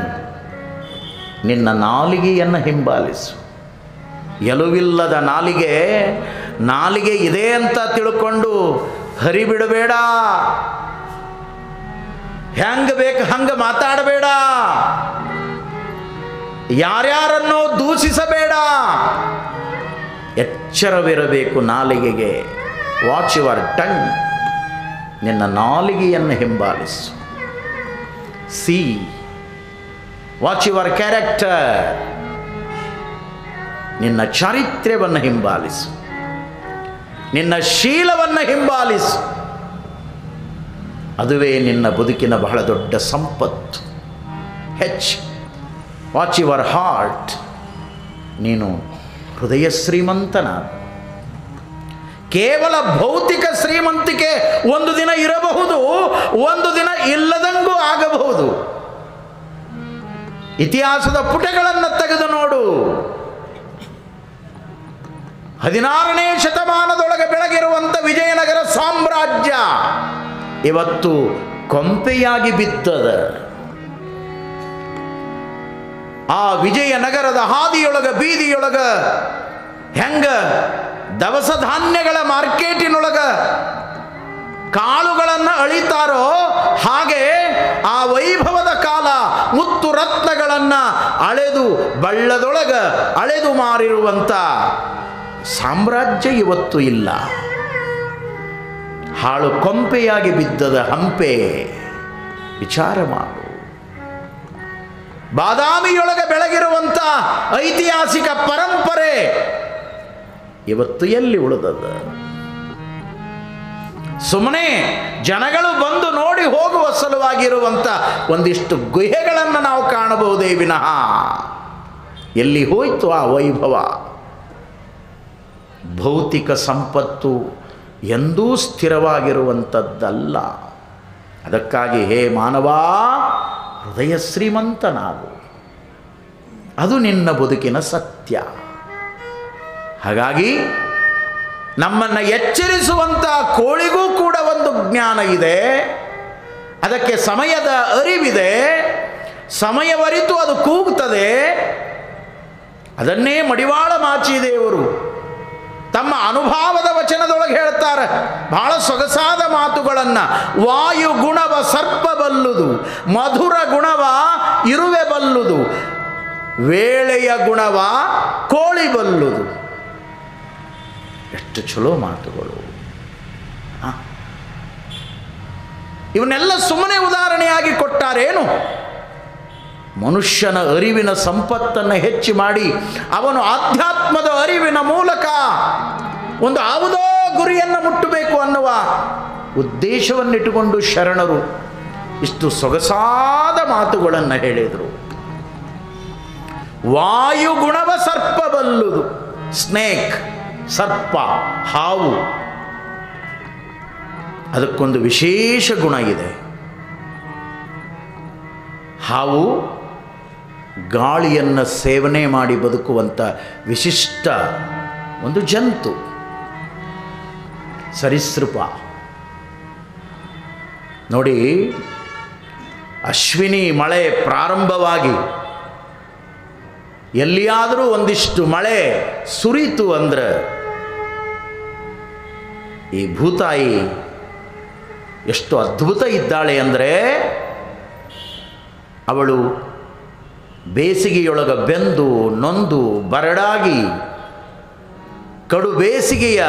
ನಿನ್ನ ನಾಲಿಗೆಯನ್ನು ಹಿಂಬಾಲಿಸು. ಎಲುವಿಲ್ಲದ ನಾಲಿಗೆ ಇದೆ ಅಂತ ತಿಳ್ಕೊಂಡು ಹರಿಬಿಡಬೇಡ. ಹೆಂಗೆ ಬೇಕು ಹಂಗೆ ಮಾತಾಡಬೇಡ. ಯಾರ್ಯಾರನ್ನೋ ದೂಷಿಸಬೇಡ. ಎಚ್ಚರವಿರಬೇಕು ನಾಲಿಗೆಗೆ. Watch your tongue. ನಿನ್ನ ನಾಲಿಗೆಯನ್ನು ಹಿಂಬಾಲಿಸು. Watch your character. ನಿನ್ನ ಚಾರಿತ್ರ್ಯವನ್ನು ಹಿಂಬಾಲಿಸು. ನಿನ್ನ ಶೀಲವನ್ನು ಹಿಂಬಾಲಿಸು. ಅದುವೇ ನಿನ್ನ ಬದುಕಿನ ಬಹಳ ದೊಡ್ಡ ಸಂಪತ್ತು. Watch your heart. ನೀನು ಹೃದಯ ಶ್ರೀಮಂತನ. ಕೇವಲ ಭೌತಿಕ ಶ್ರೀಮಂತಿಕೆ ಒಂದು ದಿನ ಇರಬಹುದು, ಒಂದು ದಿನ ಇಲ್ಲದಂಗೂ ಆಗಬಹುದು. ಇತಿಹಾಸದ ಪುಟಗಳನ್ನು ತೆಗೆದು ನೋಡು. 16ನೇ ಶತಮಾನದೊಳಗೆ ಬೆಳಗಿರುವಂಥ ವಿಜಯನಗರ ಸಾಮ್ರಾಜ್ಯ ಇವತ್ತು ಕೊಂಪೆಯಾಗಿ ಬಿದ್ದದ. ಆ ವಿಜಯನಗರದ ಹಾದಿಯೊಳಗ, ಬೀದಿಯೊಳಗ ಹೆಂಗ ದವಸ ಧಾನ್ಯಗಳ ಮಾರ್ಕೆಟಿನೊಳಗ ಕಾಳುಗಳನ್ನು ಅಳಿತಾರೋ, ಹಾಗೆ ಆ ವೈಭವದ ಕಾಲ ಮುತ್ತು ರತ್ನಗಳನ್ನು ಅಳೆದು ಬಳ್ಳದೊಳಗ ಅಳೆದು ಮಾರಿರುವಂಥ ಸಾಮ್ರಾಜ್ಯ ಇವತ್ತು ಇಲ್ಲ. ಹಾಳು ಕೊಂಪೆಯಾಗಿ ಬಿದ್ದದ ಹಂಪೆ. ವಿಚಾರ ಮಾಡು. ಬಾದಾಮಿಯೊಳಗೆ ಬೆಳಗಿರುವಂಥ ಐತಿಹಾಸಿಕ ಪರಂಪರೆ ಇವತ್ತು ಎಲ್ಲಿ ಉಳಿದದ? ಸುಮ್ಮನೆ ಜನಗಳು ಬಂದು ನೋಡಿ ಹೋಗುವ ಸಲುವಾಗಿರುವಂಥ ಒಂದಿಷ್ಟು ಗುಹೆಗಳನ್ನು ನಾವು ಕಾಣಬಹುದೇ ವಿನಃ ಎಲ್ಲಿ ಹೋಯಿತು ಆ ವೈಭವ? ಭೌತಿಕ ಸಂಪತ್ತು ಎಂದೂ ಸ್ಥಿರವಾಗಿರುವಂಥದ್ದಲ್ಲ. ಅದಕ್ಕಾಗಿ ಹೇ ಮಾನವ, ಹೃದಯ ಶ್ರೀಮಂತನಾಗು. ಅದು ನಿನ್ನ ಬದುಕಿನ ಸತ್ಯ. ಹಾಗಾಗಿ ನಮ್ಮನ್ನು ಎಚ್ಚರಿಸುವಂಥ ಕೋಳಿಗೂ ಕೂಡ ಒಂದು ಜ್ಞಾನ ಇದೆ. ಅದಕ್ಕೆ ಸಮಯದ ಅರಿವಿದೆ. ಸಮಯವರಿತು ಅದು ಕೂಗುತ್ತದೆ. ಅದನ್ನೇ ಮಡಿವಾಳ ಮಾಚಿದೇವರು ತಮ್ಮ ಅನುಭವದ ವಚನದೊಳಗೆ ಹೇಳ್ತಾರೆ. ಬಹಳ ಸೊಗಸಾದ ಮಾತುಗಳನ್ನು. ವಾಯು ಗುಣವ ಸರ್ಪ ಬಲ್ಲುದು, ಮಧುರ ಗುಣವ ಇರುವೆ ಬಲ್ಲುದು, ವೇಳೆಯ ಗುಣವ ಕೋಳಿ ಬಲ್ಲುದು. ಎಷ್ಟು ಚಲೋ ಮಾತುಗಳು. ಇವನ್ನೆಲ್ಲ ಸುಮ್ಮನೆ ಉದಾಹರಣೆಯಾಗಿ ಕೊಟ್ಟಾರೇನು? ಮನುಷ್ಯನ ಅರಿವಿನ ಸಂಪತ್ತನ್ನು ಹೆಚ್ಚು ಮಾಡಿ ಅವನು ಆಧ್ಯಾತ್ಮದ ಅರಿವಿನ ಮೂಲಕ ಒಂದು ಯಾವುದೋ ಗುರಿಯನ್ನು ಮುಟ್ಟಬೇಕು ಅನ್ನುವ ಉದ್ದೇಶವನ್ನಿಟ್ಟುಕೊಂಡು ಶರಣರು ಇಷ್ಟು ಸೊಗಸಾದ ಮಾತುಗಳನ್ನು ಹೇಳಿದರು. ವಾಯುಗುಣವ ಸರ್ಪ ಬಲ್ಲುದು. ಸ್ನೇಕ್, ಸರ್ಪ, ಹಾವು, ಅದಕ್ಕೊಂದು ವಿಶೇಷ ಗುಣ ಇದೆ. ಹಾವು ಗಾಳಿಯನ್ನು ಸೇವನೆ ಮಾಡಿ ಬದುಕುವಂಥ ವಿಶಿಷ್ಟ ಒಂದು ಜಂತು, ಸರೀಸೃಪ. ನೋಡಿ, ಅಶ್ವಿನಿ ಮಳೆ ಪ್ರಾರಂಭವಾಗಿ ಎಲ್ಲಿಯಾದರೂ ಒಂದಿಷ್ಟು ಮಳೆ ಸುರಿತು ಅಂದ್ರೆ ಈ ಭೂತಾಯಿ ಎಷ್ಟು ಅದ್ಭುತ ಇದ್ದಾಳೆ ಅಂದರೆ, ಅವಳು ಬೇಸಿಗೆಯೊಳಗ ಬೆಂದು ನೊಂದು ಬರಡಾಗಿ ಕಡು ಬೇಸಿಗೆಯ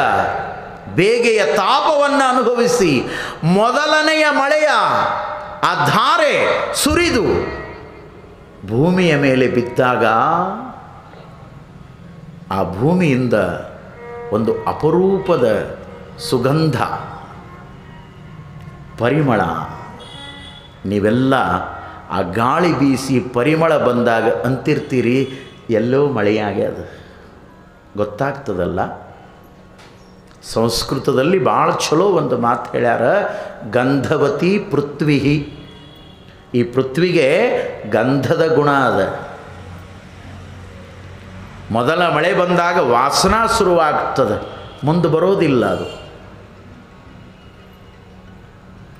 ಬೇಗೆಯ ತಾಪವನ್ನು ಅನುಭವಿಸಿ ಮೊದಲನೆಯ ಮಳೆಯ ಆ ಧಾರೆ ಸುರಿದು ಭೂಮಿಯ ಮೇಲೆ ಬಿದ್ದಾಗ ಆ ಭೂಮಿಯಿಂದ ಒಂದು ಅಪರೂಪದ ಸುಗಂಧ ಪರಿಮಳ. ನೀವೆಲ್ಲ ಆ ಗಾಳಿ ಬೀಸಿ ಪರಿಮಳ ಬಂದಾಗ ಅಂತಿರ್ತೀರಿ ಎಲ್ಲೋ ಮಳೆಯಾಗ್ಯದ, ಗೊತ್ತಾಗ್ತದಲ್ಲ. ಸಂಸ್ಕೃತದಲ್ಲಿ ಭಾಳ ಚಲೋ ಒಂದು ಮಾತು ಹೇಳ್ಯಾರ, ಗಂಧವತಿ ಪೃಥ್ವಿ. ಈ ಪೃಥ್ವಿಗೆ ಗಂಧದ ಗುಣ ಅದ. ಮೊದಲ ಮಳೆ ಬಂದಾಗ ವಾಸನಾ ಶುರುವಾಗ್ತದೆ, ಮುಂದೆ ಬರೋದಿಲ್ಲ ಅದು.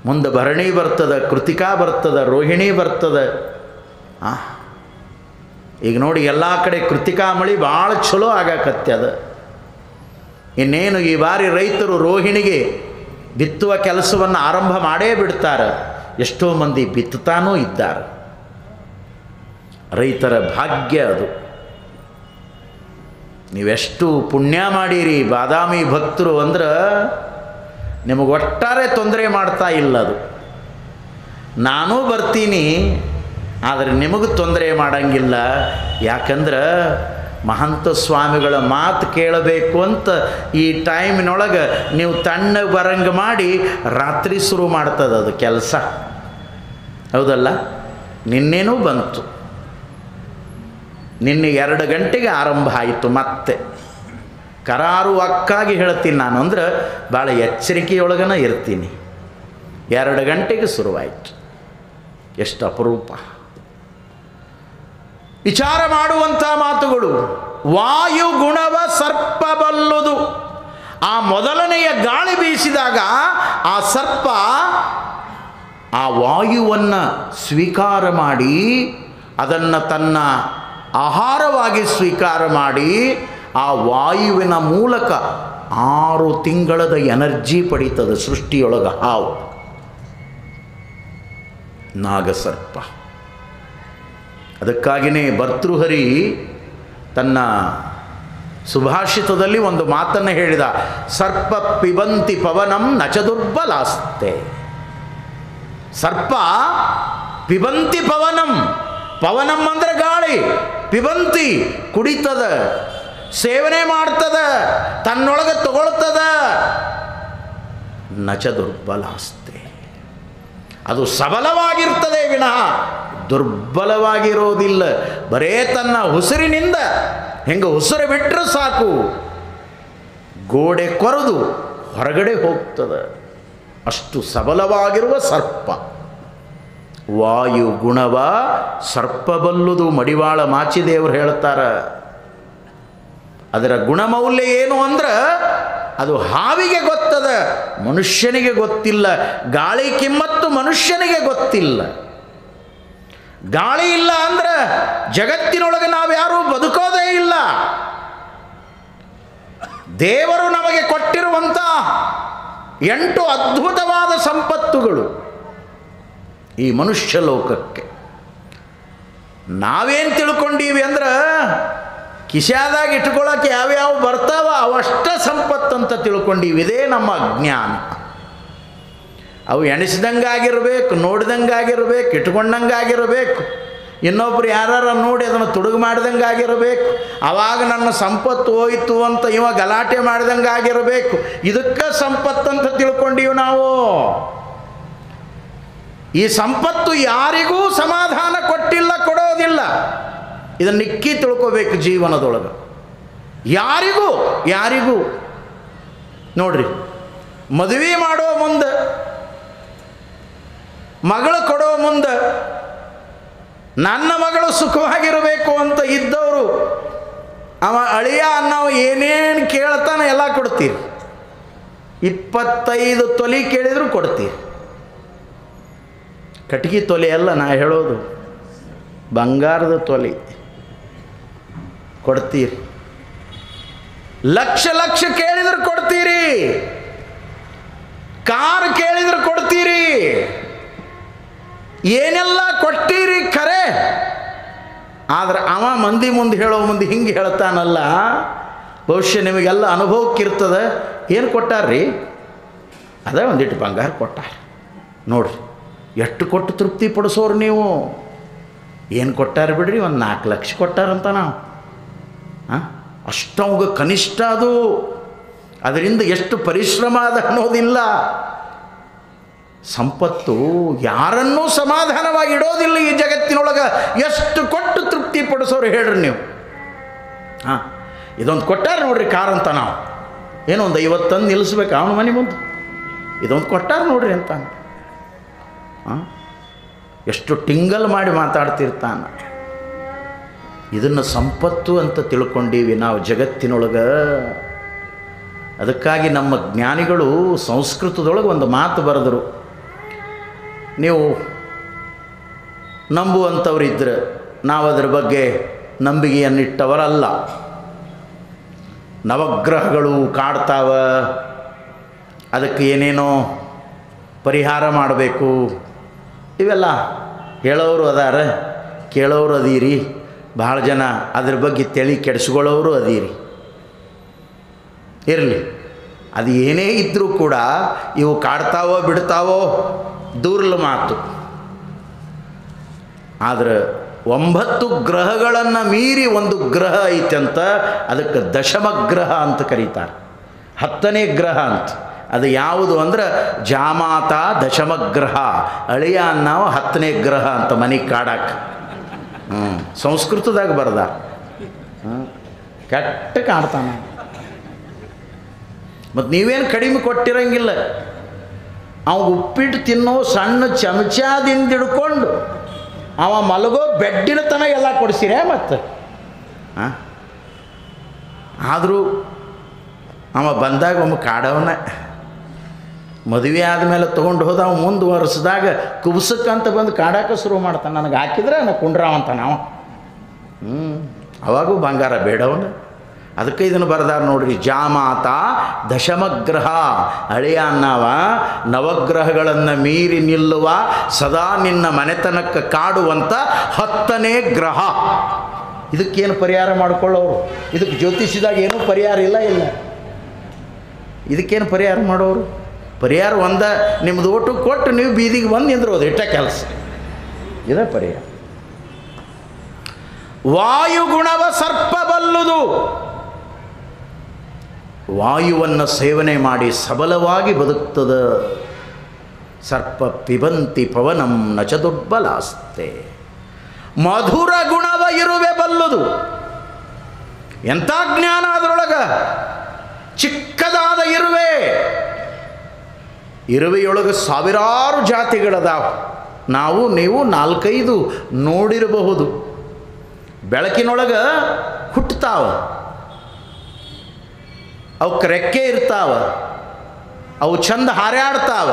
ಮುಂದೆ ಭರಣಿ ಬರ್ತದೆ, ಕೃತಿಕಾ ಬರ್ತದೆ, ರೋಹಿಣಿ ಬರ್ತದೆ. ಈಗ ನೋಡಿ ಎಲ್ಲ ಕಡೆ ಕೃತಿಕಾ ಮಳೆ ಭಾಳ ಚಲೋ ಆಗಾಕತ್ಯದ. ಇನ್ನೇನು ಈ ಬಾರಿ ರೈತರು ರೋಹಿಣಿಗೆ ಬಿತ್ತುವ ಕೆಲಸವನ್ನು ಆರಂಭ ಮಾಡೇ ಬಿಡ್ತಾರೆ. ಎಷ್ಟೋ ಮಂದಿ ಬಿತ್ತುತ್ತಾನೂ ಇದ್ದಾರೆ. ರೈತರ ಭಾಗ್ಯ ಅದು. ನೀವೆಷ್ಟು ಪುಣ್ಯ ಮಾಡೀರಿ ಬಾದಾಮಿ ಭಕ್ತರು ಅಂದ್ರೆ ನಿಮಗೆ ಒಟ್ಟಾರೆ ತೊಂದರೆ ಮಾಡ್ತಾ ಇಲ್ಲ ಅದು. ನಾನೂ ಬರ್ತೀನಿ, ಆದರೆ ನಿಮಗೆ ತೊಂದರೆ ಮಾಡಂಗಿಲ್ಲ. ಯಾಕಂದ್ರೆ ಮಹಂತ ಸ್ವಾಮಿಗಳ ಮಾತು ಕೇಳಬೇಕು ಅಂತ ಈ ಟೈಮಿನೊಳಗೆ ನೀವು ತಣ್ಣಗೆ ಬರಂಗೆ ಮಾಡಿ ರಾತ್ರಿ ಶುರು ಮಾಡ್ತದೆ ಅದು ಕೆಲಸ, ಹೌದಲ್ಲ. ನಿನ್ನೆನೂ ಬಂತು, ನಿನ್ನೆ 2 ಗಂಟೆಗೆ ಆರಂಭ ಆಯಿತು. ಮತ್ತೆ ಕರಾರುವಕ್ಕಾಗಿ ಹೇಳ್ತೀನಿ ನಾನು, ಅಂದ್ರೆ ಭಾಳ ಎಚ್ಚರಿಕೆಯೊಳಗನ ಇರ್ತೀನಿ. 2 ಗಂಟೆಗೆ ಶುರುವಾಯಿತು. ಎಷ್ಟು ಅಪರೂಪ. ವಿಚಾರ ಮಾಡುವಂಥ ಮಾತುಗಳು. ವಾಯು ಗುಣವ ಸರ್ಪ ಬಲ್ಲುದು. ಆ ಮೊದಲನೆಯ ಗಾಳಿ ಬೀಸಿದಾಗ ಆ ಸರ್ಪ ಆ ವಾಯುವನ್ನು ಸ್ವೀಕಾರ ಮಾಡಿ ಅದನ್ನು ತನ್ನ ಆಹಾರವಾಗಿ ಸ್ವೀಕಾರ ಮಾಡಿ ಆ ವಾಯುವಿನ ಮೂಲಕ 6 ತಿಂಗಳದ ಎನರ್ಜಿ ಪಡೀತದೆ ಸೃಷ್ಟಿಯೊಳಗೆ. ಹಾವು ನಾಗಸರ್ಪ. ಅದಕ್ಕಾಗಿಯೇ ಭರ್ತೃಹರಿ ತನ್ನ ಸುಭಾಷಿತದಲ್ಲಿ ಒಂದು ಮಾತನ್ನು ಹೇಳಿದ, ಸರ್ಪ ಪಿಬಂತಿ ಪವನಂ ನಚ ದುರ್ಬಲಾಸ್ತೆ. ಸರ್ಪ ಪಿಬಂತಿ ಪವನಂ, ಪವನಂ ಅಂದರೆ ಗಾಳಿ, ಪಿಬಂತಿ ಕುಡಿತದ, ಸೇವನೆ ಮಾಡ್ತದ, ತನ್ನೊಳಗೆ ತಗೊಳ್ತದ. ನಚ ದುರ್ಬಲಾಸ್ತೆ, ಅದು ಸಬಲವಾಗಿರ್ತದೆ ವಿನಃ ದುರ್ಬಲವಾಗಿರೋದಿಲ್ಲ. ಬರೇ ತನ್ನ ಉಸಿರಿನಿಂದ ಹೆಂಗೆ ಉಸಿರು ಬಿಟ್ಟರೆ ಸಾಕು, ಗೋಡೆ ಕೊರೆದು ಹೊರಗಡೆ ಹೋಗ್ತದೆ. ಅಷ್ಟು ಸಬಲವಾಗಿರುವ ಸರ್ಪ. ವಾಯು ಗುಣವ ಸರ್ಪ ಬಲ್ಲುದು. ಮಡಿವಾಳ ಮಾಚಿದೇವರು ಹೇಳ್ತಾರೆ. ಅದರ ಗುಣಮೌಲ್ಯ ಏನು ಅಂದ್ರೆ ಅದು ಹಾವಿಗೆ ಗೊತ್ತದ, ಮನುಷ್ಯನಿಗೆ ಗೊತ್ತಿಲ್ಲ. ಗಾಳಿ ಕಿಮ್ಮತ್ತು ಮನುಷ್ಯನಿಗೆ ಗೊತ್ತಿಲ್ಲ. ಗಾಳಿ ಇಲ್ಲ ಅಂದ್ರೆ ಜಗತ್ತಿನೊಳಗೆ ನಾವ್ಯಾರೂ ಬದುಕೋದೇ ಇಲ್ಲ. ದೇವರು ನಮಗೆ ಕೊಟ್ಟಿರುವಂಥ 8 ಅದ್ಭುತವಾದ ಸಂಪತ್ತುಗಳು ಈ ಮನುಷ್ಯ ಲೋಕಕ್ಕೆ. ನಾವೇನು ತಿಳ್ಕೊಂಡೀವಿ ಅಂದ್ರೆ ಕಿಶಾದಾಗ ಇಟ್ಕೊಳ್ಳೋಕೆ ಯಾವ್ಯಾವ ಬರ್ತಾವ ಅವಷ್ಟ ಸಂಪತ್ತಂತ ತಿಳ್ಕೊಂಡೀವಿ. ಇದೇ ನಮ್ಮ ಅಜ್ಞಾನ. ಅವು ಎಣಿಸ್ದಂಗಾಗಿರ್ಬೇಕು, ನೋಡ್ದಂಗಾಗಿರ್ಬೇಕು, ಇಟ್ಕೊಂಡಂಗಾಗಿರ್ಬೇಕು, ಇನ್ನೊಬ್ರು ಯಾರು ನೋಡಿ ಅದನ್ನು ತುಡುಗು ಮಾಡ್ದಂಗಾಗಿರಬೇಕು. ಆವಾಗ ನನ್ನ ಸಂಪತ್ತು ಹೋಯಿತು ಅಂತ ಇವ ಗಲಾಟೆ ಮಾಡ್ದಂಗಾಗಿರಬೇಕು. ಇದಕ್ಕೆ ಸಂಪತ್ತಂತ ತಿಳ್ಕೊಂಡೀವಿ ನಾವು. ಈ ಸಂಪತ್ತು ಯಾರಿಗೂ ಸಮಾಧಾನ ಕೊಟ್ಟಿಲ್ಲ, ಕೊಡೋದಿಲ್ಲ. ಇದನ್ನು ನಿಕ್ಕಿ ತಿಳ್ಕೋಬೇಕು ಜೀವನದೊಳಗೆ. ಯಾರಿಗೂ ನೋಡ್ರಿ, ಮದುವೆ ಮಾಡೋ ಮುಂದೆ, ಮಗಳು ಕೊಡೋ ಮುಂದೆ, ನನ್ನ ಮಗಳು ಸುಖವಾಗಿರಬೇಕು ಅಂತ ಇದ್ದವರು ಅವ ಅಳಿಯ ಅನ್ನೋ ಏನೇನು ಕೇಳ್ತಾನೆ ಎಲ್ಲ ಕೊಡ್ತೀರಿ. 25 ತೊಲೆ ಕೇಳಿದ್ರು ಕೊಡ್ತೀರಿ. ಕಟ್ಗೆ ತೊಲೆ ಅಲ್ಲ ನಾ ಹೇಳೋದು, ಬಂಗಾರದ ತೊಲೆ ಕೊಡ್ತೀರಿ. ಲಕ್ಷ ಕೇಳಿದ್ರೆ ಕೊಡ್ತೀರಿ. ಕಾರ್ ಕೇಳಿದ್ರೆ ಕೊಡ್ತೀರಿ. ಏನೆಲ್ಲ ಕೊಡ್ತೀರಿ ಖರೆ. ಆದ್ರೆ ಅವ ಮಂದಿ ಮುಂದೆ ಹೇಳೋ ಮುಂದೆ ಹಿಂಗೆ ಹೇಳ್ತಾನಲ್ಲ, ಬಹುಶಃ ನಿಮಗೆಲ್ಲ ಅನುಭವಕ್ಕಿರ್ತದೆ. ಏನು ಕೊಟ್ಟಾರ್ರಿ? ಅದೇ ಒಂದಿಟ್ಟು ಬಂಗಾರ ಕೊಟ್ಟಾರ ನೋಡ್ರಿ. ಎಷ್ಟು ಕೊಟ್ಟು ತೃಪ್ತಿ ಪಡಿಸೋರು ನೀವು? ಏನು ಕೊಟ್ಟಾರ ಬಿಡ್ರಿ, ಒಂದು 4 ಲಕ್ಷ ಕೊಟ್ಟಾರಂತ ನಾವು. ಅಷ್ಟವಾಗ ಕನಿಷ್ಠ ಅದು. ಅದರಿಂದ ಎಷ್ಟು ಪರಿಶ್ರಮ ಅದ ಅನ್ನೋದಿಲ್ಲ. ಸಂಪತ್ತು ಯಾರನ್ನೂ ಸಮಾಧಾನವಾಗಿ ಇಡೋದಿಲ್ಲ ಈ ಜಗತ್ತಿನೊಳಗೆ. ಎಷ್ಟು ಕೊಟ್ಟು ತೃಪ್ತಿ ಪಡಿಸೋರು ಹೇಳ್ರಿ ನೀವು? ಇದೊಂದು ಕೊಟ್ಟಾರ ನೋಡ್ರಿ ಕಾರ್ ಅಂತ, ನಾವು ಏನೋ ಒಂದು 50 ತಂದು ನಿಲ್ಲಿಸ್ಬೇಕು ಅವನ ಮನೆ ಮುಂದೆ. ಇದೊಂದು ಕೊಟ್ಟಾರ ನೋಡ್ರಿ ಅಂತ ಎಷ್ಟು ಟಿಂಗಲ್ ಮಾಡಿ ಮಾತಾಡ್ತಿರ್ತಾನೆ. ಇದನ್ನು ಸಂಪತ್ತು ಅಂತ ತಿಳ್ಕೊಂಡೀವಿ ನಾವು ಜಗತ್ತಿನೊಳಗೆ. ಅದಕ್ಕಾಗಿ ನಮ್ಮ ಜ್ಞಾನಿಗಳು ಸಂಸ್ಕೃತದೊಳಗೆ ಒಂದು ಮಾತು ಬರೆದರು. ನೀವು ನಂಬುವಂಥವ್ರಿದ್ದರೆ ನಾವು ಅದರ ಬಗ್ಗೆ ನಂಬಿಕೆಯನ್ನಿಟ್ಟವರಲ್ಲ. ನವಗ್ರಹಗಳು ಕಾಡ್ತಾವ, ಅದಕ್ಕೆ ಏನೇನೋ ಪರಿಹಾರ ಮಾಡಬೇಕು, ಇವೆಲ್ಲ ಹೇಳೋರು ಅದಾರ, ಕೇಳೋರು ಅದೀರಿ. ಭಾಳ ಜನ ಅದ್ರ ಬಗ್ಗೆ ತಲೆ ಕೆಡಿಸ್ಕೊಳ್ಳೋರು ಅದೀರಿ. ಇರಲಿ, ಅದು ಏನೇ ಇದ್ದರೂ ಕೂಡ ಇವು ಕಾಡ್ತಾವೋ ಬಿಡ್ತಾವೋ ದೂರ್ಲ ಮಾತು. ಆದರೆ 9 ಗ್ರಹಗಳನ್ನು ಮೀರಿ ಒಂದು ಗ್ರಹ ಐತಂತ, ಅದಕ್ಕೆ ದಶಮಗ್ರಹ ಅಂತ ಕರೀತಾರೆ. 10ನೇ ಗ್ರಹ ಅಂತ. ಅದು ಯಾವುದು ಅಂದ್ರೆ ಜಾಮಾತ ದಶಮಗ್ರಹ, ಅಳಿಯ ನಾವು 10ನೇ ಗ್ರಹ ಅಂತ ಮನೆಗೆ ಕಾಡಕ್ಕೆ. ಸಂಸ್ಕೃತದಾಗ ಬರ್ದ ಕೆಟ್ಟ ಕಾಡ್ತಾನೆ. ಮತ್ತು ನೀವೇನು ಕಡಿಮೆ ಕೊಟ್ಟಿರಂಗಿಲ್ಲ. ಅವ ಉಪ್ಪಿಟ್ಟು ತಿನ್ನೋ ಸಣ್ಣ ಚಮಚದಿಂದ ಹಿಡ್ಕೊಂಡು ಅವ ಮಲಗೋ ಬೆಡ್ಡಿನ ತನ ಎಲ್ಲ ಕೊಡಿಸಿರೇ ಮತ್ತು. ಆದರೂ ಅವ ಬಂದಾಗ ಒಮ್ಮೆ ಕಾಡವನ ಮದುವೆ ಆದಮೇಲೆ ತೊಗೊಂಡು ಹೋದ. ಅವ ಮುಂದುವರೆಸಿದಾಗ ಕುಬ್ಸಕ್ಕಂತ ಬಂದು ಕಾಡಕ್ಕೆ ಶುರು ಮಾಡ್ತಾನೆ. ನನಗೆ ಹಾಕಿದ್ರೆ ನಾನು ಕುಂಡ್ರಾವಂತ ನಾವು. ಅವಾಗೂ ಬಂಗಾರ ಬೇಡವನು. ಅದಕ್ಕೆ ಇದನ್ನು ಬರೆದಾರ ನೋಡ್ರಿ, ಜಾಮಾತ ದಶಮಗ್ರಹ, ಹಳೆಯ ಅನ್ನವ ನವಗ್ರಹಗಳನ್ನು ಮೀರಿ ನಿಲ್ಲುವ, ಸದಾ ನಿನ್ನ ಮನೆತನಕ್ಕೆ ಕಾಡುವಂಥ 10ನೇ ಗ್ರಹ. ಇದಕ್ಕೇನು ಪರಿಹಾರ ಮಾಡ್ಕೊಳ್ಳೋರು? ಇದಕ್ಕೆ ಜ್ಯೋತಿಷಿದಾಗ ಏನೂ ಪರಿಹಾರ ಇಲ್ಲ. ಇದಕ್ಕೇನು ಪರಿಹಾರ ಮಾಡೋರು? ಪರಿಹಾರ ಒಂದ, ನಿಮ್ಮದು ಓಟು ಕೊಟ್ಟು ನೀವು ಬೀದಿಗೆ ಬಂದು ನಿಂದ್ರೋದು, ಇಟ್ಟ ಕೆಲಸ. ಇದೇ ಪರಿಹಾರ. ವಾಯುಗುಣವ ಸರ್ಪ ಬಲ್ಲುದು. ವಾಯುವನ್ನು ಸೇವನೆ ಮಾಡಿ ಸಬಲವಾಗಿ ಬದುಕ್ತದ ಸರ್ಪ. ಪಿಬಂತಿ ಪವನಂ ನಚ ದುರ್ಬಲಾಸ್ತೆ. ಮಧುರ ಗುಣವ ಇರುವೆ ಬಲ್ಲುದು. ಎಂಥ ಜ್ಞಾನ ಅದರೊಳಗ! ಚಿಕ್ಕದಾದ ಇರುವೆಯೊಳಗೆ ಸಾವಿರಾರು ಜಾತಿಗಳದಾವ. ನಾವು ನೀವು 4-5 ನೋಡಿರಬಹುದು. ಬೆಳಕಿನೊಳಗೆ ಹುಟ್ಟುತ್ತಾವ, ಅವಕ್ಕೆ ರೆಕ್ಕೆ ಇರ್ತಾವ, ಅವು ಚಂದ ಹಾರಾಡ್ತಾವ.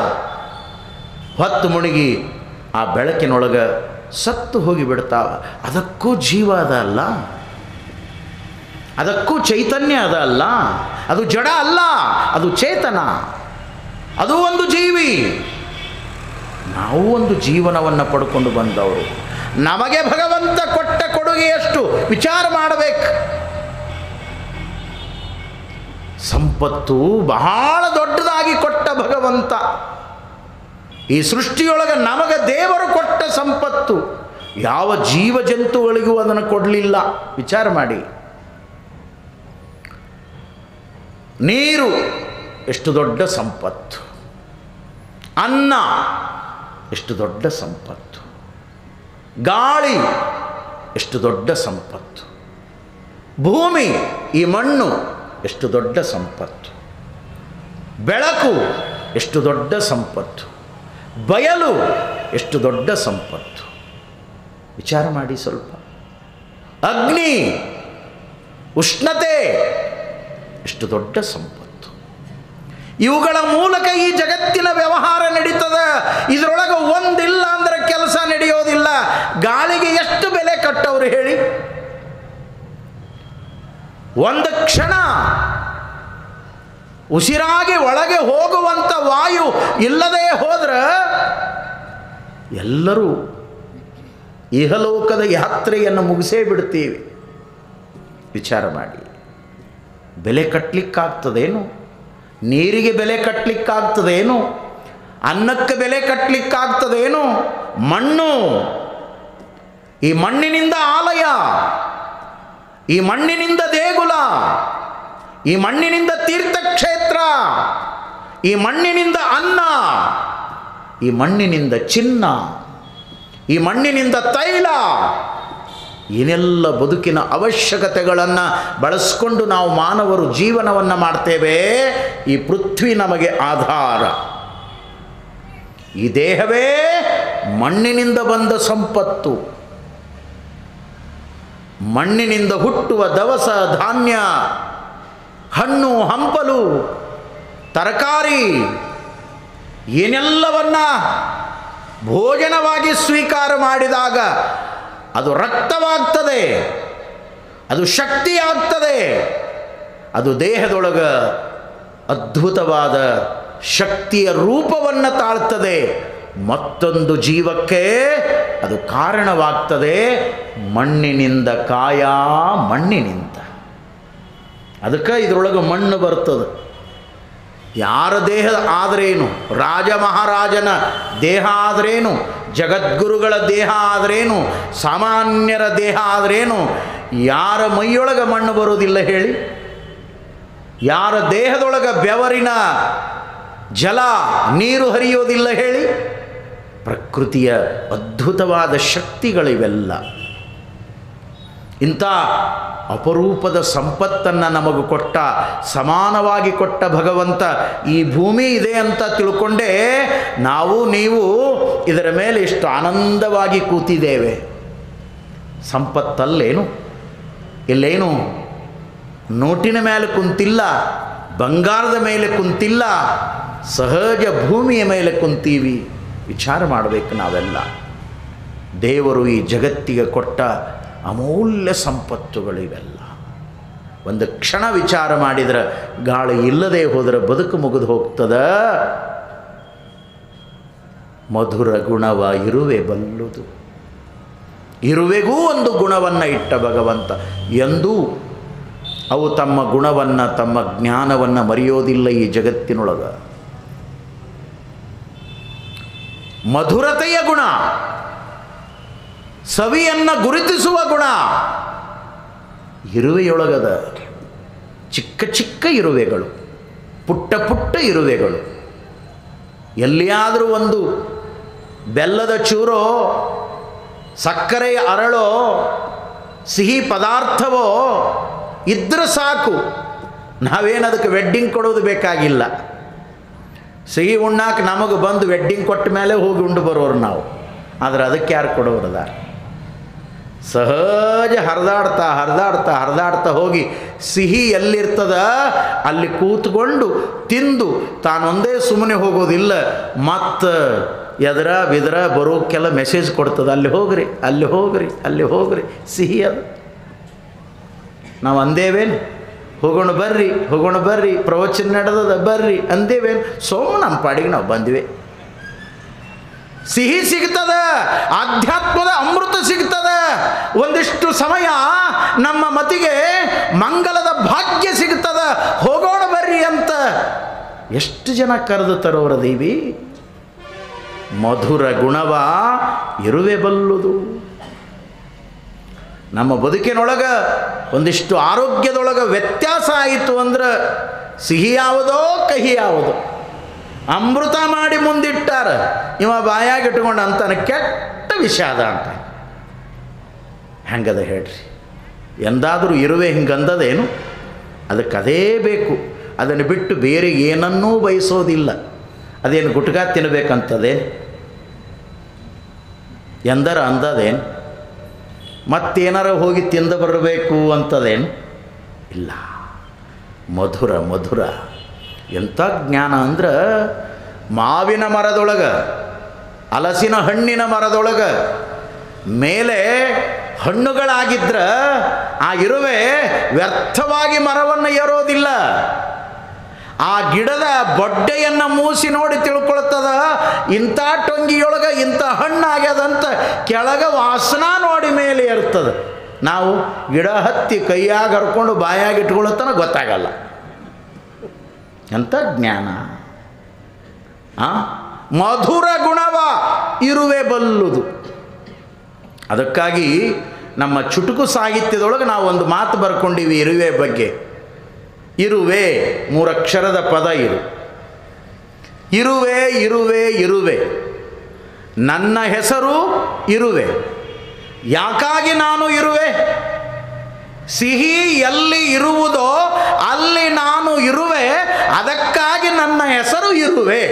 ಹೊತ್ತು ಮುಳುಗಿ ಆ ಬೆಳಕಿನೊಳಗೆ ಸತ್ತು ಹೋಗಿಬಿಡ್ತಾವ. ಅದಕ್ಕೂ ಜೀವ ಅದ ಅಲ್ಲ, ಅದಕ್ಕೂ ಚೈತನ್ಯ ಅದ ಅಲ್ಲ. ಅದು ಜಡ ಅಲ್ಲ, ಅದು ಚೇತನ, ಅದು ಒಂದು ಜೀವಿ. ನಾವು ಒಂದು ಜೀವನವನ್ನು ಪಡ್ಕೊಂಡು ಬಂದವರು. ನಮಗೆ ಭಗವಂತ ಕೊಟ್ಟ ಕೊಡುಗೆಯಷ್ಟು ವಿಚಾರ ಮಾಡಬೇಕು. ಸಂಪತ್ತು ಬಹಳ ದೊಡ್ಡದಾಗಿ ಕೊಟ್ಟ ಭಗವಂತ. ಈ ಸೃಷ್ಟಿಯೊಳಗೆ ನಮಗೆ ದೇವರು ಕೊಟ್ಟ ಸಂಪತ್ತು ಯಾವ ಜೀವ ಜಂತುಗಳಿಗೂ ಅದನ್ನು ಕೊಡಲಿಲ್ಲ. ವಿಚಾರ ಮಾಡಿ. ನೀರು ಎಷ್ಟು ದೊಡ್ಡ ಸಂಪತ್ತು, ಅನ್ನ ಎಷ್ಟು ದೊಡ್ಡ ಸಂಪತ್ತು, ಗಾಳಿ ಎಷ್ಟು ದೊಡ್ಡ ಸಂಪತ್ತು, ಭೂಮಿ ಈ ಮಣ್ಣು ಎಷ್ಟು ದೊಡ್ಡ ಸಂಪತ್ತು, ಬೆಳಕು ಎಷ್ಟು ದೊಡ್ಡ ಸಂಪತ್ತು, ಬಯಲು ಎಷ್ಟು ದೊಡ್ಡ ಸಂಪತ್ತು. ವಿಚಾರ ಮಾಡಿ ಸ್ವಲ್ಪ. ಅಗ್ನಿ, ಉಷ್ಣತೆ ಎಷ್ಟು ದೊಡ್ಡ ಸಂಪತ್ತು. ಇವುಗಳ ಮೂಲಕ ಈ ಜಗತ್ತಿನ ವ್ಯವಹಾರ ನಡೀತದೆ. ಇದರೊಳಗೆ ಒಂದಿಲ್ಲ ಅಂದರೆ ಕೆಲಸ ನಡೆಯೋದಿಲ್ಲ. ಗಾಳಿಗೆ ಎಷ್ಟು ಬೆಲೆ ಕಟ್ಟವ್ರು ಹೇಳಿ? ಒಂದು ಕ್ಷಣ ಉಸಿರಾಗಿ ಒಳಗೆ ಹೋಗುವಂಥ ವಾಯು ಇಲ್ಲದೆ ಹೋದ್ರೆ ಎಲ್ಲರೂ ಇಹಲೋಕದ ಯಾತ್ರೆಯನ್ನು ಮುಗಿಸೇ ಬಿಡ್ತೀವಿ. ವಿಚಾರ ಮಾಡಿ. ಬೆಲೆ ಕಟ್ಟಲಿಕ್ಕಾಗ್ತದೇನು? ನೀರಿಗೆ ಬೆಲೆ ಕಟ್ಟಲಿಕ್ಕಾಗ್ತದೇನು? ಅನ್ನಕ್ಕೆ ಬೆಲೆ ಕಟ್ಟಲಿಕ್ಕಾಗ್ತದೇನು? ಮಣ್ಣು. ಈ ಮಣ್ಣಿನಿಂದ ಆಲಯ, ಈ ಮಣ್ಣಿನಿಂದ ದೇಗುಲ, ಈ ಮಣ್ಣಿನಿಂದ ತೀರ್ಥಕ್ಷೇತ್ರ, ಈ ಮಣ್ಣಿನಿಂದ ಅನ್ನ, ಈ ಮಣ್ಣಿನಿಂದ ಚಿನ್ನ, ಈ ಮಣ್ಣಿನಿಂದ ತೈಲ, ಏನೆಲ್ಲ ಬದುಕಿನ ಅವಶ್ಯಕತೆಗಳನ್ನು ಬಳಸ್ಕೊಂಡು ನಾವು ಮಾನವರು ಜೀವನವನ್ನು ಮಾಡ್ತೇವೆ. ಈ ಪೃಥ್ವಿ ನಮಗೆ ಆಧಾರ. ಈ ದೇಹವೇ ಮಣ್ಣಿನಿಂದ ಬಂದ ಸಂಪತ್ತು. ಮಣ್ಣಿನಿಂದ ಹುಟ್ಟುವ ದವಸ ಧಾನ್ಯ, ಹಣ್ಣು ಹಂಪಲು, ತರಕಾರಿ ಏನೆಲ್ಲವನ್ನ ಭೋಜನವಾಗಿ ಸ್ವೀಕಾರ ಮಾಡಿದಾಗ ಅದು ರಕ್ತವಾಗ್ತದೆ, ಅದು ಶಕ್ತಿಯಾಗ್ತದೆ, ಅದು ದೇಹದೊಳಗೆ ಅದ್ಭುತವಾದ ಶಕ್ತಿಯ ರೂಪವನ್ನು ತಾಳ್ತದೆ. ಮತ್ತೊಂದು ಜೀವಕ್ಕೆ ಅದು ಕಾರಣವಾಗ್ತದೆ. ಮಣ್ಣಿನಿಂದ ಕಾಯ, ಮಣ್ಣಿನಿಂದ. ಅದಕ್ಕೆ ಇದರೊಳಗೆ ಮಣ್ಣು ಬರ್ತದೆ. ಯಾರ ದೇಹ ಆದರೇನು, ರಾಜ ಮಹಾರಾಜನ ದೇಹ ಆದರೇನು, ಜಗದ್ಗುರುಗಳ ದೇಹ ಆದರೇನು, ಸಾಮಾನ್ಯರ ದೇಹ ಆದರೇನು, ಯಾರ ಮೈಯೊಳಗೆ ಮಣ್ಣು ಬರೋದಿಲ್ಲ ಹೇಳಿ? ಯಾರ ದೇಹದೊಳಗೆ ಬೆವರಿನ ಜಲ ನೀರು ಹರಿಯೋದಿಲ್ಲ ಹೇಳಿ? ಪ್ರಕೃತಿಯ ಅದ್ಭುತವಾದ ಶಕ್ತಿಗಳಿವೆಲ್ಲ. ಇಂಥ ಅಪರೂಪದ ಸಂಪತ್ತನ್ನು ನಮಗೆ ಕೊಟ್ಟ, ಸಮಾನವಾಗಿ ಕೊಟ್ಟ ಭಗವಂತ ಈ ಭೂಮಿ ಇದೆ ಅಂತ ತಿಳ್ಕೊಂಡೇ ನಾವು ನೀವು ಇದರ ಮೇಲೆ ಎಷ್ಟು ಆನಂದವಾಗಿ ಕೂತಿದ್ದೇವೆ. ಸಂಪತ್ತಲ್ಲೇನು? ಇಲ್ಲೇನು ನೋಟಿನ ಮೇಲೆ ಕುಂತಿಲ್ಲ, ಬಂಗಾರದ ಮೇಲೆ ಕುಂತಿಲ್ಲ, ಸಹಜ ಭೂಮಿಯ ಮೇಲೆ ಕುಂತೀವಿ. ವಿಚಾರ ಮಾಡಬೇಕು ನಾವೆಲ್ಲ. ದೇವರು ಈ ಜಗತ್ತಿಗೆ ಕೊಟ್ಟ ಅಮೂಲ್ಯ ಸಂಪತ್ತುಗಳಿವೆಲ್ಲ. ಒಂದು ಕ್ಷಣ ವಿಚಾರ ಮಾಡಿದರೆ ಗಾಳಿ ಇಲ್ಲದೆ ಹೋದರೆ ಬದುಕು ಮುಗಿದು ಹೋಗ್ತದ. ಮಧುರ ಗುಣವ ಇರುವೆ ಬಲ್ಲುದು. ಇರುವೆಗೂ ಒಂದು ಗುಣವನ್ನು ಇಟ್ಟ ಭಗವಂತ. ಎಂದೂ ಅವು ತಮ್ಮ ಗುಣವನ್ನು, ತಮ್ಮ ಜ್ಞಾನವನ್ನು ಮರೆಯೋದಿಲ್ಲ ಈ ಜಗತ್ತಿನೊಳಗೆ. ಮಧುರತೆಯ ಗುಣ, ಸವಿಯನ್ನು ಗುರುತಿಸುವ ಗುಣ ಇರುವೆಯೊಳಗದ. ಚಿಕ್ಕ ಚಿಕ್ಕ ಇರುವೆಗಳು, ಪುಟ್ಟ ಪುಟ್ಟ ಇರುವೆಗಳು. ಎಲ್ಲಿಯಾದರೂ ಒಂದು ಬೆಲ್ಲದ ಚೂರೋ, ಸಕ್ಕರೆಯ ಅರಳೋ, ಸಿಹಿ ಪದಾರ್ಥವೋ ಇದ್ರೆ ಸಾಕು. ನಾವೇನದಕ್ಕೆ ವೆಡ್ಡಿಂಗ್ ಕೊಡೋದು ಬೇಕಾಗಿಲ್ಲ. ಸಿಹಿ ಉಣ್ಣಾಕ ನಮಗೆ ಬಂದು ವೆಡ್ಡಿಂಗ್ ಕೊಟ್ಟ ಮೇಲೆ ಹೋಗಿ ಉಂಡು ಬರೋರು ನಾವು. ಆದರೆ ಅದಕ್ಕೆ ಯಾರು ಕೊಡೋರದ? ಸಹಜ ಹರಿದಾಡ್ತಾ ಹರಿದಾಡ್ತಾ ಹರಿದಾಡ್ತಾ ಹೋಗಿ ಸಿಹಿ ಎಲ್ಲಿರ್ತದ ಅಲ್ಲಿ ಕೂತ್ಕೊಂಡು ತಿಂದು ತಾನೊಂದೇ ಸುಮ್ಮನೆ ಹೋಗೋದಿಲ್ಲ. ಮತ್ತು ಎದರ ಬಿದರ ಬರೋಕ್ಕೆಲ್ಲ ಮೆಸೇಜ್ ಕೊಡ್ತದೆ, ಅಲ್ಲಿ ಹೋಗ್ರಿ, ಅಲ್ಲಿ ಹೋಗ್ರಿ, ಅಲ್ಲಿ ಹೋಗ್ರಿ, ಸಿಹಿ ಅದು. ನಾವು ಅಂದೇವೇನು? ಹೋಗೋಣ ಬರ್ರಿ, ಹೋಗೋಣ ಬರ್ರಿ, ಪ್ರವಚನ ನಡೆದದ ಬರ್ರಿ ಅಂದೇವೇನು? ಸೋಮ ನಮ್ಮ ಪಾಡಿಗೆ ನಾವು ಬಂದ್ವಿ. ಸಿಹಿ ಸಿಗ್ತದ, ಆಧ್ಯಾತ್ಮದ ಅಮೃತ ಸಿಗ್ತದ. ಒಂದಿಷ್ಟು ಸಮಯ ನಮ್ಮ ಮತಿಗೆ ಮಂಗಲದ ಭಾಗ್ಯ ಸಿಗ್ತದ. ಹೋಗೋಣ ಬರ್ರಿ ಅಂತ ಎಷ್ಟು ಜನ ಕರೆದು ತರೋರ ದೇವಿ. ಮಧುರ ಗುಣವ ಇರುವೆ ಬಲ್ಲುದು. ನಮ್ಮ ಬದುಕಿನೊಳಗೆ ಒಂದಿಷ್ಟು ಆರೋಗ್ಯದೊಳಗೆ ವ್ಯತ್ಯಾಸ ಆಯಿತು ಅಂದ್ರೆ ಸಿಹಿ ಯಾವುದೋ ಕಹಿ ಯಾವುದೋ ಅಮೃತ ಮಾಡಿ ಮುಂದಿಟ್ಟಾರ. ಇವ ಬಾಯಾಗಿ ಇಟ್ಕೊಂಡು ಅಂತಾನೆ ಕೆಟ್ಟ ವಿಷ ಅದ ಅಂತ. ಹೆಂಗದ ಹೇಳ್ರಿ? ಎಂದಾದರೂ ಇರುವೆ ಹಿಂಗಂದದೇನು? ಅದಕ್ಕೆ ಅದೇ ಬೇಕು. ಅದನ್ನು ಬಿಟ್ಟು ಬೇರೆ ಏನನ್ನೂ ಬಯಸೋದಿಲ್ಲ. ಅದೇನು ಗುಟ್ಕಾ ತಿನ್ನಬೇಕಂತದೇ ಎಂದರ ಅಂದದೇನು? ಮತ್ತೇನಾರ ಹೋಗಿ ತಿಂದು ಬರಬೇಕು ಅಂತದೇನು? ಇಲ್ಲ. ಮಧುರ ಮಧುರ. ಎಂಥ ಜ್ಞಾನ ಅಂದ್ರೆ, ಮಾವಿನ ಮರದೊಳಗೆ, ಹಲಸಿನ ಹಣ್ಣಿನ ಮರದೊಳಗೆ ಮೇಲೆ ಹಣ್ಣುಗಳಾಗಿದ್ರೆ ಆ ಇರುವೆ ವ್ಯರ್ಥವಾಗಿ ಮರವನ್ನು ಏರೋದಿಲ್ಲ. ಆ ಗಿಡದ ಬೊಡ್ಡೆಯನ್ನು ಮೂಸಿ ನೋಡಿ ತಿಳ್ಕೊಳ್ತದ, ಇಂಥ ಟೊಂಗಿಯೊಳಗೆ ಇಂಥ ಹಣ್ಣಾಗ್ಯದಂತ. ಕೆಳಗೆ ವಾಸನ ನೋಡಿ ಮೇಲೆ ಇರ್ತದೆ. ನಾವು ಗಿಡ ಹತ್ತಿ ಕೈಯಾಗ ಹರ್ಕೊಂಡು ಬಾಯಾಗಿ ಇಟ್ಕೊಳ್ಳೋತನ ಗೊತ್ತಾಗಲ್ಲ. ಎಂಥ ಜ್ಞಾನ! ಮಧುರ ಗುಣವ ಇರುವೆ ಬಲ್ಲುದು. ಅದಕ್ಕಾಗಿ ನಮ್ಮ ಚುಟುಕು ಸಾಹಿತ್ಯದೊಳಗೆ ನಾವು ಒಂದು ಮಾತು ಬರ್ಕೊಂಡಿವಿ ಇರುವೆ ಬಗ್ಗೆ. ಇರುವೆ 3 ಅಕ್ಷರದ ಪದ ಇರು. ಇರುವೆ ಇರುವೆ ಇರುವೆ, ನನ್ನ ಹೆಸರು ಇರುವೆ. ಯಾಕಾಗಿ ನಾನು ಇರುವೆ? ಸಿಹಿ ಎಲ್ಲಿ ಇರುವುದೋ ಅಲ್ಲಿ ನಾನು ಇರುವೆ, ಅದಕ್ಕಾಗಿ ನನ್ನ ಹೆಸರು ಇರುವೆ.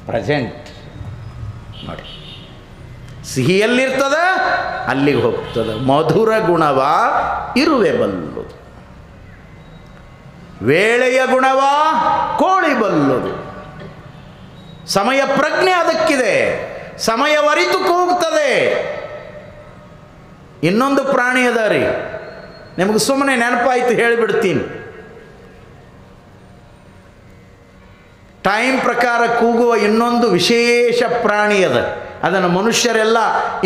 ಪ್ರೆಸೆಂಟ್ ನೋಡಿ, ಸಿಹಿ ಎಲ್ಲಿರ್ತದೆ ಅಲ್ಲಿಗೆ ಹೋಗ್ತದೆ. ಮಧುರ ಗುಣವ ಇರುವೆ ಬಲ್ಲುದು, ವೇಳೆಯ ಗುಣವ ಕೋಳಿ ಬಲ್ಲುದು. ಸಮಯ ಪ್ರಜ್ಞೆ ಅದಕ್ಕಿದೆ, ಸಮಯವರಿತು ಕೂಗ್ತದೆ. ಇನ್ನೊಂದು ಪ್ರಾಣಿ ಅದ ರೀ, ನಿಮಗೆ ಸುಮ್ಮನೆ ನೆನಪಾಯ್ತು ಹೇಳಿಬಿಡ್ತೀನಿ. ಟೈಮ್ ಪ್ರಕಾರ ಕೂಗುವ ಇನ್ನೊಂದು ವಿಶೇಷ ಪ್ರಾಣಿ ಅದ. ಅದನ್ನು ಮನುಷ್ಯರೆಲ್ಲ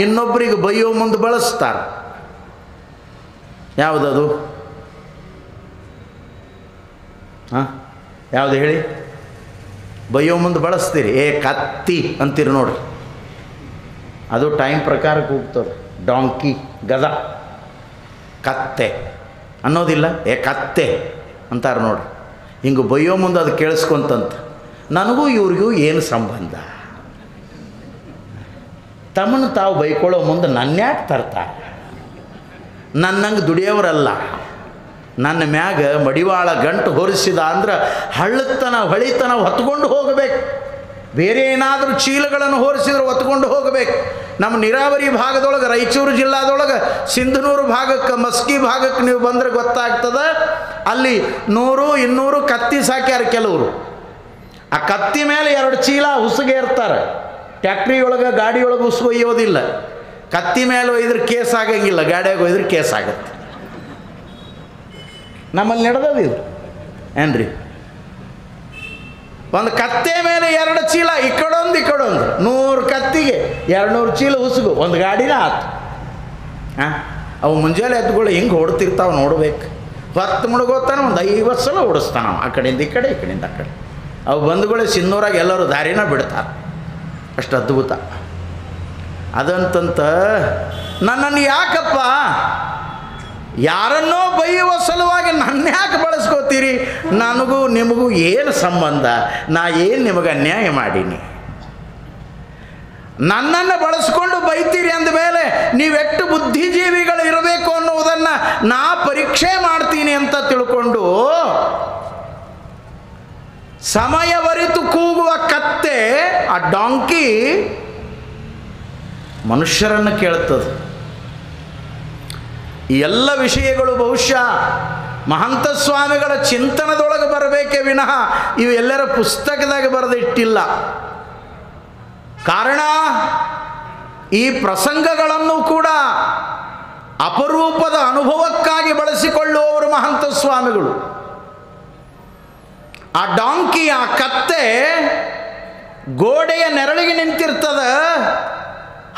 ಇನ್ನೊಬ್ಬರಿಗೆ ಬೈಯೋ ಮುಂದೆ ಬಳಸ್ತಾರೆ. ಯಾವುದದು? ಹಾಂ, ಯಾವುದು ಹೇಳಿ? ಬೈಯೋ ಮುಂದೆ ಬಳಸ್ತೀರಿ, ಕತ್ತಿ ಅಂತೀರಿ ನೋಡ್ರಿ. ಅದು ಟೈಮ್ ಪ್ರಕಾರ ಕೂಗ್ತದೆ. ಡಾಂಕಿ, ಗದ, ಕತ್ತೆ ಅನ್ನೋದಿಲ್ಲ, ಕತ್ತೆ ಅಂತಾರೆ ನೋಡ್ರಿ. ಹಿಂಗೆ ಬೈಯೋ ಮುಂದೆ ಅದು ಕೇಳಿಸ್ಕೊಂತಂತ. ನನಗೂ ಇವ್ರಿಗೂ ಏನು ಸಂಬಂಧ? ತಮ್ಮನ್ನು ತಾವು ಬೈಕೊಳ್ಳೋ ಮುಂದೆ ನನ್ಯಾಕೆ ತರ್ತಾರೆ? ನನ್ನಂಗೆ ದುಡಿಯೋರಲ್ಲ. ನನ್ನ ಮ್ಯಾಗ ಮಡಿವಾಳ ಗಂಟು ಹೊರಿಸಿದ ಅಂದ್ರೆ ಹಳ್ಳತನ ಹೊಳಿತನ ಹೊತ್ಕೊಂಡು ಹೋಗಬೇಕು. ಬೇರೆ ಏನಾದರೂ ಚೀಲಗಳನ್ನು ಹೊರಿಸಿದ್ರೆ ಹೊತ್ಕೊಂಡು ಹೋಗಬೇಕು. ನಮ್ಮ ನೀರಾವರಿ ಭಾಗದೊಳಗೆ, ರಾಯಚೂರು ಜಿಲ್ಲಾದೊಳಗೆ ಸಿಂಧನೂರು ಭಾಗಕ್ಕೆ, ಮಸ್ಕಿ ಭಾಗಕ್ಕೆ ನೀವು ಬಂದರೆ ಗೊತ್ತಾಗ್ತದೆ. ಅಲ್ಲಿ 100, 200 ಕತ್ತಿ ಸಾಕ್ಯಾರ ಕೆಲವರು. ಆ ಕತ್ತಿ ಮೇಲೆ 2 ಚೀಲ ಹುಸುಗೆ ಇರ್ತಾರೆ. ಟ್ಯಾಕ್ಟ್ರಿ ಒಳಗೆ, ಗಾಡಿ ಒಳಗೆ ಹುಸುಗು ಒಯ್ಯೋದಿಲ್ಲ. ಕತ್ತಿ ಮೇಲೆ ಒಯ್ದ್ರೆ ಕೇಸ್ ಆಗಂಗಿಲ್ಲ, ಗಾಡಿಯಾಗ ಒಯ್ದ್ರೆ ಕೇಸ್ ಆಗುತ್ತೆ. ನಮ್ಮಲ್ಲಿ ನಡೆದದು ಇದು ಏನ್ರಿ? ಒಂದು ಕತ್ತೆ ಮೇಲೆ 2 ಚೀಲ, ಈ ಕಡೊಂದು ಈ ಕಡೊಂದು, 100 ಕತ್ತಿಗೆ 200 ಚೀಲ ಹುಸುಗು, ಒಂದು ಗಾಡಿನ ಆತು. ಅವು ಮುಂಜಾನೆ ಎದ್ದುಗಳು ಹಿಂಗೆ ಹೊಡ್ತಿರ್ತಾವೆ ನೋಡ್ಬೇಕು. ಹೊತ್ತು ಮುಳುಗೋತಾನೆ ಒಂದು 50 ಸಲ ಓಡಿಸ್ತಾನ ಆ ಕಡೆಯಿಂದ ಈ ಕಡೆ, ಈ ಕಡೆಯಿಂದ ಆ ಕಡೆ. ಅವು ಬಂಧುಗಳೇ ಸಿನ್ನೂರಾಗ ಎಲ್ಲರೂ ದಾರಿನ ಬಿಡ್ತಾರೆ. ಅಷ್ಟು ಅದ್ಭುತ ಅದಂತಂತ. ನನ್ನನ್ನು ಯಾಕಪ್ಪ ಯಾರನ್ನೋ ಬೈಯುವ ಸಲುವಾಗಿ ನನ್ನ ಯಾಕೆ ಬಳಸ್ಕೋತೀರಿ? ನನಗೂ ನಿಮಗೂ ಏನು ಸಂಬಂಧ? ನಾ ಏನು ನಿಮಗೆ ಅನ್ಯಾಯ ಮಾಡೀನಿ? ನನ್ನನ್ನು ಬಳಸ್ಕೊಂಡು ಬೈತೀರಿ ಅಂದಮೇಲೆ ನೀವೆಷ್ಟು ಬುದ್ಧಿಜೀವಿಗಳು ಇರಬೇಕು ಅನ್ನುವುದನ್ನು ನಾ ಪರೀಕ್ಷೆ ಮಾಡ್ತೀನಿ ಅಂತ ತಿಳ್ಕೊಂಡು, ಸಮಯವರಿತು ಕೂಗುವ ಕತ್ತೆ, ಆ ಡಾಂಕಿ ಮನುಷ್ಯರನ್ನು ಕೇಳ್ತದೆ. ಈ ಎಲ್ಲ ವಿಷಯಗಳು ಬಹುಶಃ ಮಹಂತ ಸ್ವಾಮಿಗಳ ಚಿಂತನದೊಳಗೆ ಬರಬೇಕೇ ವಿನಃ ಇವೆಲ್ಲರ ಪುಸ್ತಕದಾಗ ಬರೆದಿಟ್ಟಿಲ್ಲ. ಕಾರಣ, ಈ ಪ್ರಸಂಗಗಳನ್ನು ಕೂಡ ಅಪರೂಪದ ಅನುಭವಕ್ಕಾಗಿ ಬಳಸಿಕೊಳ್ಳುವವರು ಮಹಂತ ಸ್ವಾಮಿಗಳು. ಆ ಡಾಂಕಿ, ಆ ಕತ್ತೆ ಗೋಡೆಯ ನೆರಳಿಗೆ ನಿಂತಿರ್ತದ.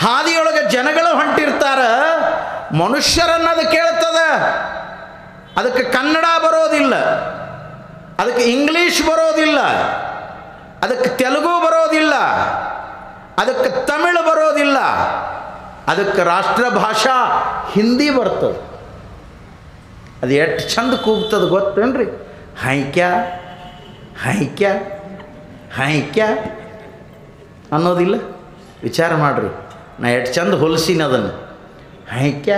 ಹಾದಿಯೊಳಗೆ ಜನಗಳು ಹೊಂಟಿರ್ತಾರ. ಮನುಷ್ಯರನ್ನದು ಕೇಳ್ತದ. ಅದಕ್ಕೆ ಕನ್ನಡ ಬರೋದಿಲ್ಲ, ಅದಕ್ಕೆ ಇಂಗ್ಲೀಷ್ ಬರೋದಿಲ್ಲ, ಅದಕ್ಕೆ ತೆಲುಗು ಬರೋದಿಲ್ಲ, ಅದಕ್ಕೆ ತಮಿಳು ಬರೋದಿಲ್ಲ, ಅದಕ್ಕೆ ರಾಷ್ಟ್ರ ಭಾಷಾ ಹಿಂದಿ ಬರ್ತದೆ. ಅದು ಎಷ್ಟು ಚಂದ ಕೂಗ್ತದೆ ಗೊತ್ತೇನ್ರಿ? ಹೈಕ್ಯ ಹೈಕ್ಯ ಹೈಕ್ಯ ಅನ್ನೋದಿಲ್ಲ. ವಿಚಾರ ಮಾಡಿರಿ, ನಾ ಎಷ್ಟು ಚಂದ ಹೊಲಿಸಿನ ಅದನ್ನು. ಹೈಕ್ಯ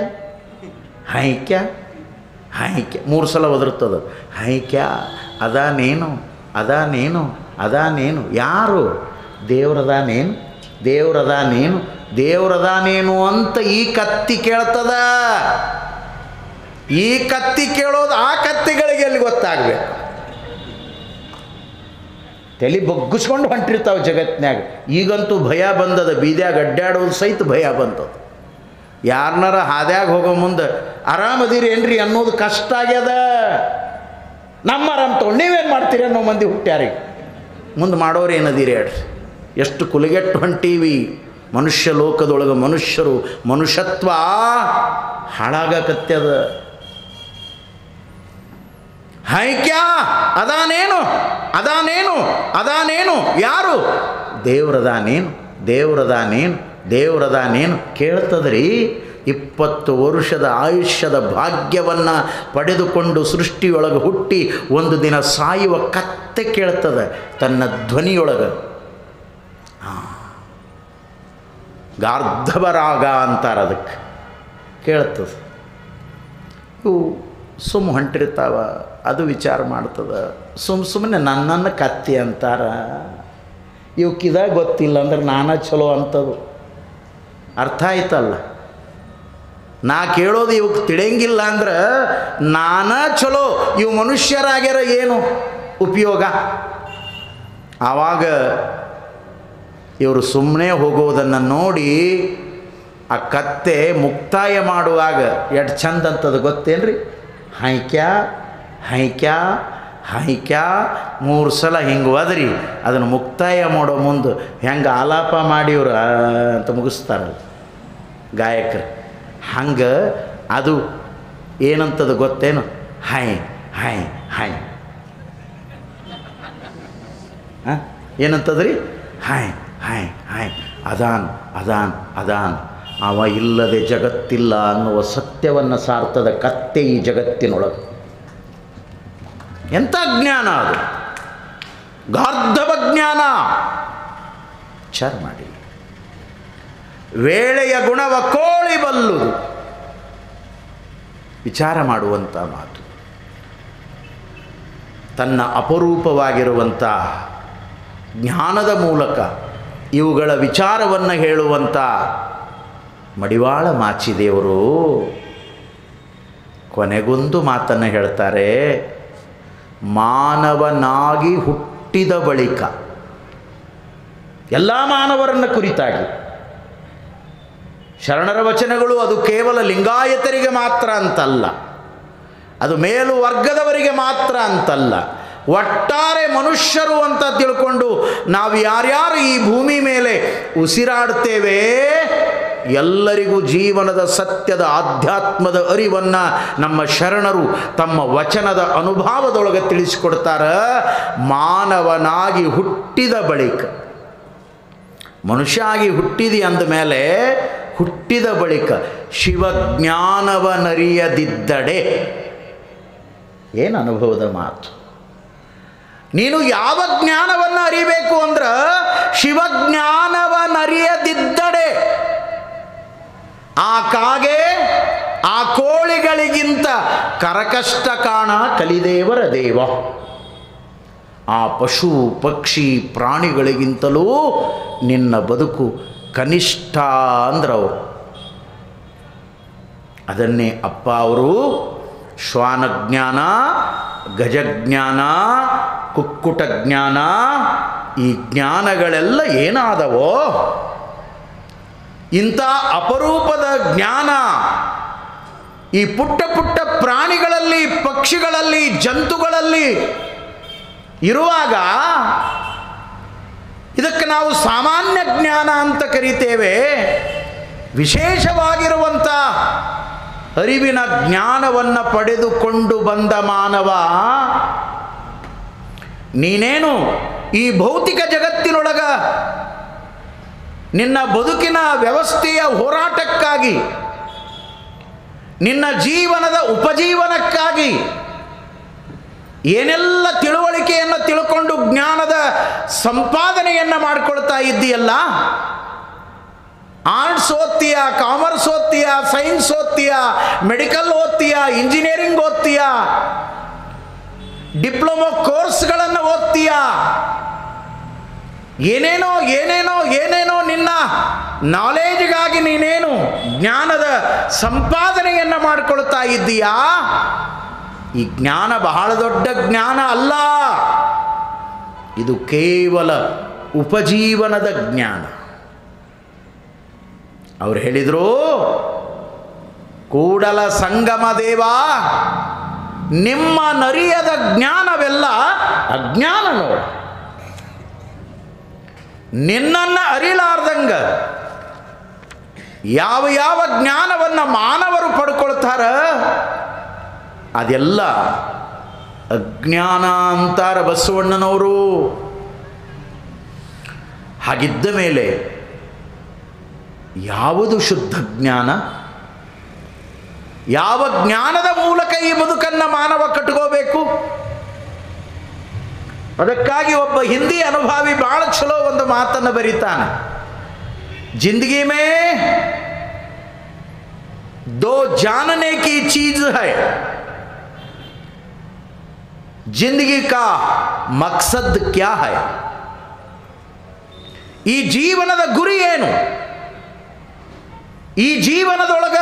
ಹೈಕ್ಯ ಹೈಕ್ಯ 3 ಸಲ ಒದರ್ತದ. ಹೈಕ್ಯ ಅದಾನೇನು ಅದಾನೇನು ಅದಾನೇನು. ಯಾರು? ದೇವ್ರದಾನೇನು ದೇವ್ರದಾನೇನು ದೇವ್ರದಾನೇನು ಅಂತ ಈ ಕತ್ತಿ ಕೇಳ್ತದ. ಈ ಕತ್ತಿ ಕೇಳೋದು ಆ ಕತ್ತಿಗಳಿಗೆ ಎಲ್ಲಿ ಗೊತ್ತಾಗಬೇಕು? ತಲೆ ಬಗ್ಗಿಸ್ಕೊಂಡು ಹೊಂಟಿರ್ತಾವೆ ಜಗತ್ತಿನಾಗ. ಈಗಂತೂ ಭಯ ಬಂದದ. ಬೀದ್ಯಾಗ ಅಡ್ಡಾಡೋದು ಸಹಿತ ಭಯ ಬಂದದ. ಯಾರನ್ನಾರ ಹಾದ್ಯಾಗ ಹೋಗೋ ಮುಂದೆ ಆರಾಮದಿರಿ ಏನ್ರಿ ಅನ್ನೋದು ಕಷ್ಟ ಆಗ್ಯದ. ನಮ್ಮ ಆರಾಮ್ ತೊಗೊಂಡು ನೀವೇನು ಮಾಡ್ತೀರಿ ಅನ್ನೋ ಮಂದಿ ಹುಟ್ಟ್ಯಾರಿಗೆ. ಮುಂದೆ ಮಾಡೋರು ಏನದಿರಿ ಹೇಳ್ರಿ? ಎಷ್ಟು ಕುಲಗೆಟ್ಟು ಹೊಂಟೀವಿ. ಮನುಷ್ಯ ಲೋಕದೊಳಗೆ ಮನುಷ್ಯರು, ಮನುಷ್ಯತ್ವ ಹಾಳಾಗಕತ್ಯದ. ಹೈಕ್ಯ ಅದಾನೇನು ಅದಾನೇನು ಅದಾನೇನು ಯಾರು? ದೇವ್ರದಾನೇನು ದೇವ್ರದಾನೇನು ದೇವ್ರದಾನೇನು ಕೇಳ್ತದ್ರಿ. 20 ವರ್ಷದ ಆಯುಷ್ಯದ ಭಾಗ್ಯವನ್ನು ಪಡೆದುಕೊಂಡು ಸೃಷ್ಟಿಯೊಳಗೆ ಹುಟ್ಟಿ ಒಂದು ದಿನ ಸಾಯುವ ಕತ್ತೆ ಕೇಳ್ತದೆ ತನ್ನ ಧ್ವನಿಯೊಳಗೆ. ಗಾರ್ಧವರಾಗ ಅಂತಾರೆ ಅದಕ್ಕೆ, ಕೇಳ್ತದೆ. ಇವು ಸುಮ್ಮ ಹೊಂಟಿರ್ತಾವ, ಅದು ವಿಚಾರ ಮಾಡ್ತದೆ. ಸುಮ್ಮನೆ ನನ್ನನ್ನು ಕತ್ತಿ ಅಂತಾರ. ಇವಕ್ಕಿದ ಗೊತ್ತಿಲ್ಲ ಅಂದ್ರೆ ನಾನಾ ಚಲೋ ಅಂತದು. ಅರ್ಥ ಆಯ್ತಲ್ಲ? ನಾ ಕೇಳೋದು ಇವಕ್ಕೆ ತಿಳಿಯಂಗಿಲ್ಲ ಅಂದ್ರೆ ನಾನಾ ಚಲೋ, ಇವು ಮನುಷ್ಯರಾಗ್ಯಾರ ಏನು ಉಪಯೋಗ? ಆವಾಗ ಇವರು ಸುಮ್ಮನೆ ಹೋಗೋದನ್ನು ನೋಡಿ ಆ ಕತ್ತೆ ಮುಕ್ತಾಯ ಮಾಡುವಾಗ ಎಷ್ಟು ಚಂದ ಅಂತದು ಗೊತ್ತೇನ್ರಿ? ಹೈಕ್ಯಾ ಹೈಕ್ಯಾ ಹೈಕ್ಯಾ 3 ಸಲ ಹಿಂಗೆ ಹೋದ್ರಿ. ಅದನ್ನು ಮುಕ್ತಾಯ ಮಾಡೋ ಮುಂದೆ ಹೆಂಗೆ ಆಲಾಪ ಮಾಡಿ ಇವರು ಅಂತ ಮುಗಿಸ್ತಾರಲ್ಲ ಗಾಯಕರು, ಹಂಗೆ ಅದು ಏನಂತದು ಗೊತ್ತೇನು? ಹೈ ಹೈ ಹೈ ಏನಂತದ್ರಿ? ಹೈ ಹೈ ಹೈ ಅದಾನ್ ಅದಾನ್ ಅದಾನ್. ಅವ ಇಲ್ಲದೆ ಜಗತ್ತಿಲ್ಲ ಅನ್ನುವ ಸತ್ಯವನ್ನು ಸಾರ್ತದ ಕತ್ತೆ ಈ ಜಗತ್ತಿನೊಳಗೆ. ಎಂಥ ಜ್ಞಾನ ಅದು! ಗಾರ್ಧವ ಜ್ಞಾನ. ವಿಚಾರ ಮಾಡಿ. ವೇಳೆಯ ಗುಣವ ಕೋಳಿ ಬಲ್ಲುದು. ವಿಚಾರ ಮಾಡುವಂಥ ಮಾತು. ತನ್ನ ಅಪರೂಪವಾಗಿರುವಂಥ ಜ್ಞಾನದ ಮೂಲಕ ಇವುಗಳ ವಿಚಾರವನ್ನು ಹೇಳುವಂಥ ಮಡಿವಾಳ ಮಾಚಿದೇವರು ಕೊನೆಗೊಂದು ಮಾತನ್ನು ಹೇಳ್ತಾರೆ. ಮಾನವನಾಗಿ ಹುಟ್ಟಿದ ಬಳಿಕ, ಎಲ್ಲ ಮಾನವರನ್ನು ಕುರಿತಾಗಿ ಶರಣರ ವಚನಗಳು ಅದು ಕೇವಲ ಲಿಂಗಾಯತರಿಗೆ ಮಾತ್ರ ಅಂತಲ್ಲ, ಅದು ಮೇಲು ವರ್ಗದವರಿಗೆ ಮಾತ್ರ ಅಂತಲ್ಲ, ಒಟ್ಟಾರೆ ಮನುಷ್ಯರು ಅಂತ ತಿಳ್ಕೊಂಡು ನಾವು ಯಾರ್ಯಾರು ಈ ಭೂಮಿ ಮೇಲೆ ಉಸಿರಾಡ್ತೇವೆ ಎಲ್ಲರಿಗೂ ಜೀವನದ ಸತ್ಯದ ಆಧ್ಯಾತ್ಮದ ಅರಿವನ್ನು ನಮ್ಮ ಶರಣರು ತಮ್ಮ ವಚನದ ಅನುಭವದೊಳಗೆ ತಿಳಿಸಿಕೊಡ್ತಾರೆ. ಮಾನವನಾಗಿ ಹುಟ್ಟಿದ ಬಳಿಕ, ಮನುಷ್ಯ ಆಗಿ ಹುಟ್ಟಿದಿ ಅಂದಮೇಲೆ ಹುಟ್ಟಿದ ಬಳಿಕ ಶಿವಜ್ಞಾನವನರಿಯದಿದ್ದಡೆ. ಏನು ಅನುಭವದ ಮಾತು! ನೀನು ಯಾವ ಜ್ಞಾನವನ್ನು ಅರಿಬೇಕು ಅಂದ್ರೆ ಶಿವಜ್ಞಾನವನರಿಯದಿದ್ದಡೆ ಆ ಕಾಗೆ ಆ ಕೋಳಿಗಳಿಗಿಂತ ಕರಕಷ್ಟ ಕಾಣ ಕಲಿದೇವರ ದೇವ. ಆ ಪಶು ಪಕ್ಷಿ ಪ್ರಾಣಿಗಳಿಗಿಂತಲೂ ನಿನ್ನ ಬದುಕು ಕನಿಷ್ಠ ಅಂದ್ರವರು. ಅದನ್ನೇ ಅಪ್ಪ ಅವರು ಶ್ವಾನಜ್ಞಾನ, ಗಜಜ್ಞಾನ, ಕುಕ್ಕುಟ ಜ್ಞಾನ, ಈ ಜ್ಞಾನಗಳೆಲ್ಲ ಏನಾದವೋ ಇಂಥ ಅಪರೂಪದ ಜ್ಞಾನ ಈ ಪುಟ್ಟ ಪುಟ್ಟ ಪ್ರಾಣಿಗಳಲ್ಲಿ, ಪಕ್ಷಿಗಳಲ್ಲಿ, ಜಂತುಗಳಲ್ಲಿ ಇರುವಾಗ ಇದಕ್ಕೆ ನಾವು ಸಾಮಾನ್ಯ ಜ್ಞಾನ ಅಂತ ಕರೀತೇವೆ. ವಿಶೇಷವಾಗಿರುವಂಥ ಅರಿವಿನ ಜ್ಞಾನವನ್ನು ಪಡೆದುಕೊಂಡು ಬಂದ ಮಾನವ ನೀನೇನು ಈ ಭೌತಿಕ ಜಗತ್ತಿನೊಳಗ ನಿನ್ನ ಬದುಕಿನ ವ್ಯವಸ್ಥೆಯ ಹೋರಾಟಕ್ಕಾಗಿ, ನಿನ್ನ ಜೀವನದ ಉಪಜೀವನಕ್ಕಾಗಿ ಏನೆಲ್ಲ ತಿಳುವಳಿಕೆಯನ್ನು ತಿಳ್ಕೊಂಡು ಜ್ಞಾನದ ಸಂಪಾದನೆಯನ್ನು ಮಾಡಿಕೊಳ್ತಾ ಇದ್ದೀಯಲ್ಲ, ಆರ್ಟ್ಸ್ ಓದ್ತೀಯ, ಕಾಮರ್ಸ್ ಓದ್ತೀಯ, ಸೈನ್ಸ್ ಓದ್ತೀಯ, ಮೆಡಿಕಲ್ ಓದ್ತೀಯ, ಇಂಜಿನಿಯರಿಂಗ್ ಓದ್ತೀಯ, ಡಿಪ್ಲೊಮೊ ಕೋರ್ಸ್ಗಳನ್ನು ಓದ್ತೀಯ, ಏನೇನೋ ಏನೇನೋ ಏನೇನೋ ನಿನ್ನ ನಾಲೆಜ್ಗಾಗಿ ನೀನೇನು ಜ್ಞಾನದ ಸಂಪಾದನೆಯನ್ನು ಮಾಡಿಕೊಳ್ತಾ ಇದ್ದೀಯಾ. ಈ ಜ್ಞಾನ ಬಹಳ ದೊಡ್ಡ ಜ್ಞಾನ ಅಲ್ಲ, ಇದು ಕೇವಲ ಉಪಜೀವನದ ಜ್ಞಾನ. ಅವರು ಹೇಳಿದರು, ಕೂಡಲ ಸಂಗಮ ದೇವ, ನಿಮ್ಮ ನರಿಯದ ಜ್ಞಾನವೆಲ್ಲ ಅಜ್ಞಾನ ನೋಡು. ನಿನ್ನನ್ನು ಅರಿಲಾರ್ದಂಗ ಯಾವ ಯಾವ ಜ್ಞಾನವನ್ನು ಮಾನವರು ಪಡ್ಕೊಳ್ತಾರ ಅದೆಲ್ಲ ಅಜ್ಞಾನ ಅಂತಾರ ಬಸವಣ್ಣನವರು. ಹಾಗಿದ್ದ ಮೇಲೆ ಯಾವುದು ಶುದ್ಧ ಜ್ಞಾನ? ಯಾವ ಜ್ಞಾನದ ಮೂಲಕ ಈ ಬದುಕನ್ನು ಮಾನವ ಕಟ್ಕೋಬೇಕು? ಅದಕ್ಕಾಗಿ ಒಬ್ಬ ಹಿಂದಿ ಅನುಭಾವಿ ಬಹಳ ಚಲೋ ಒಂದು ಮಾತನ್ನು ಬರೀತಾನೆ. ಜಿಂದಗಿ ಮೇ दो जानने की चीज है, जिंदगी का मकसद क्या है? ಈ ಜೀವನದ ಗುರಿ ಏನು? ಈ ಜೀವನದೊಳಗ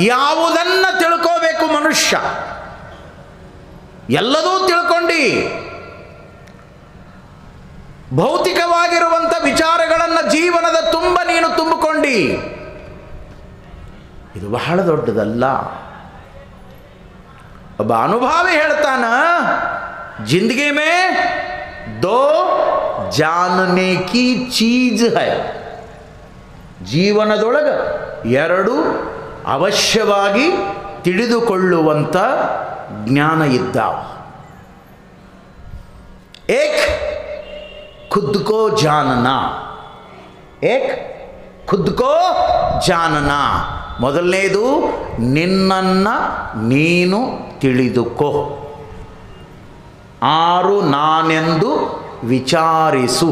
ಯಾವುದನ್ನ ತಿಳ್ಕೋಬೇಕು ಮನುಷ್ಯ? ಎಲ್ಲದೂ ತಿಳ್ಕೊಂಡು ಭೌತಿಕವಾಗಿರುವಂಥ ವಿಚಾರಗಳನ್ನು ಜೀವನದ ತುಂಬ ನೀನು ತುಂಬಿಕೊಂಡು, ಇದು ಬಹಳ ದೊಡ್ಡದಲ್ಲ. ಒಬ್ಬ ಅನುಭಾವಿ ಹೇಳ್ತಾನ, ಜಿಂದಗಿ ಮೇ ದೋ ಜಾನನೆ ಕಿ ಚೀಜ್ ಹೈ, ಜೀವನದೊಳಗೆ ಎರಡು ಅವಶ್ಯವಾಗಿ ತಿಳಿದುಕೊಳ್ಳುವಂಥ ಜ್ಞಾನ ಇದ್ದಾವ. ಏಕ್ ಖುದ್ ಕೋ ಜಾನನಾ, ಏಕ್ ಖುದ್ ಕೋ ಜಾನನಾ, ಮೊದಲನೇದು ನಿನ್ನನ್ನು ನೀನು ತಿಳಿದುಕೋ. ಆರು ನಾನೆಂದು ವಿಚಾರಿಸು.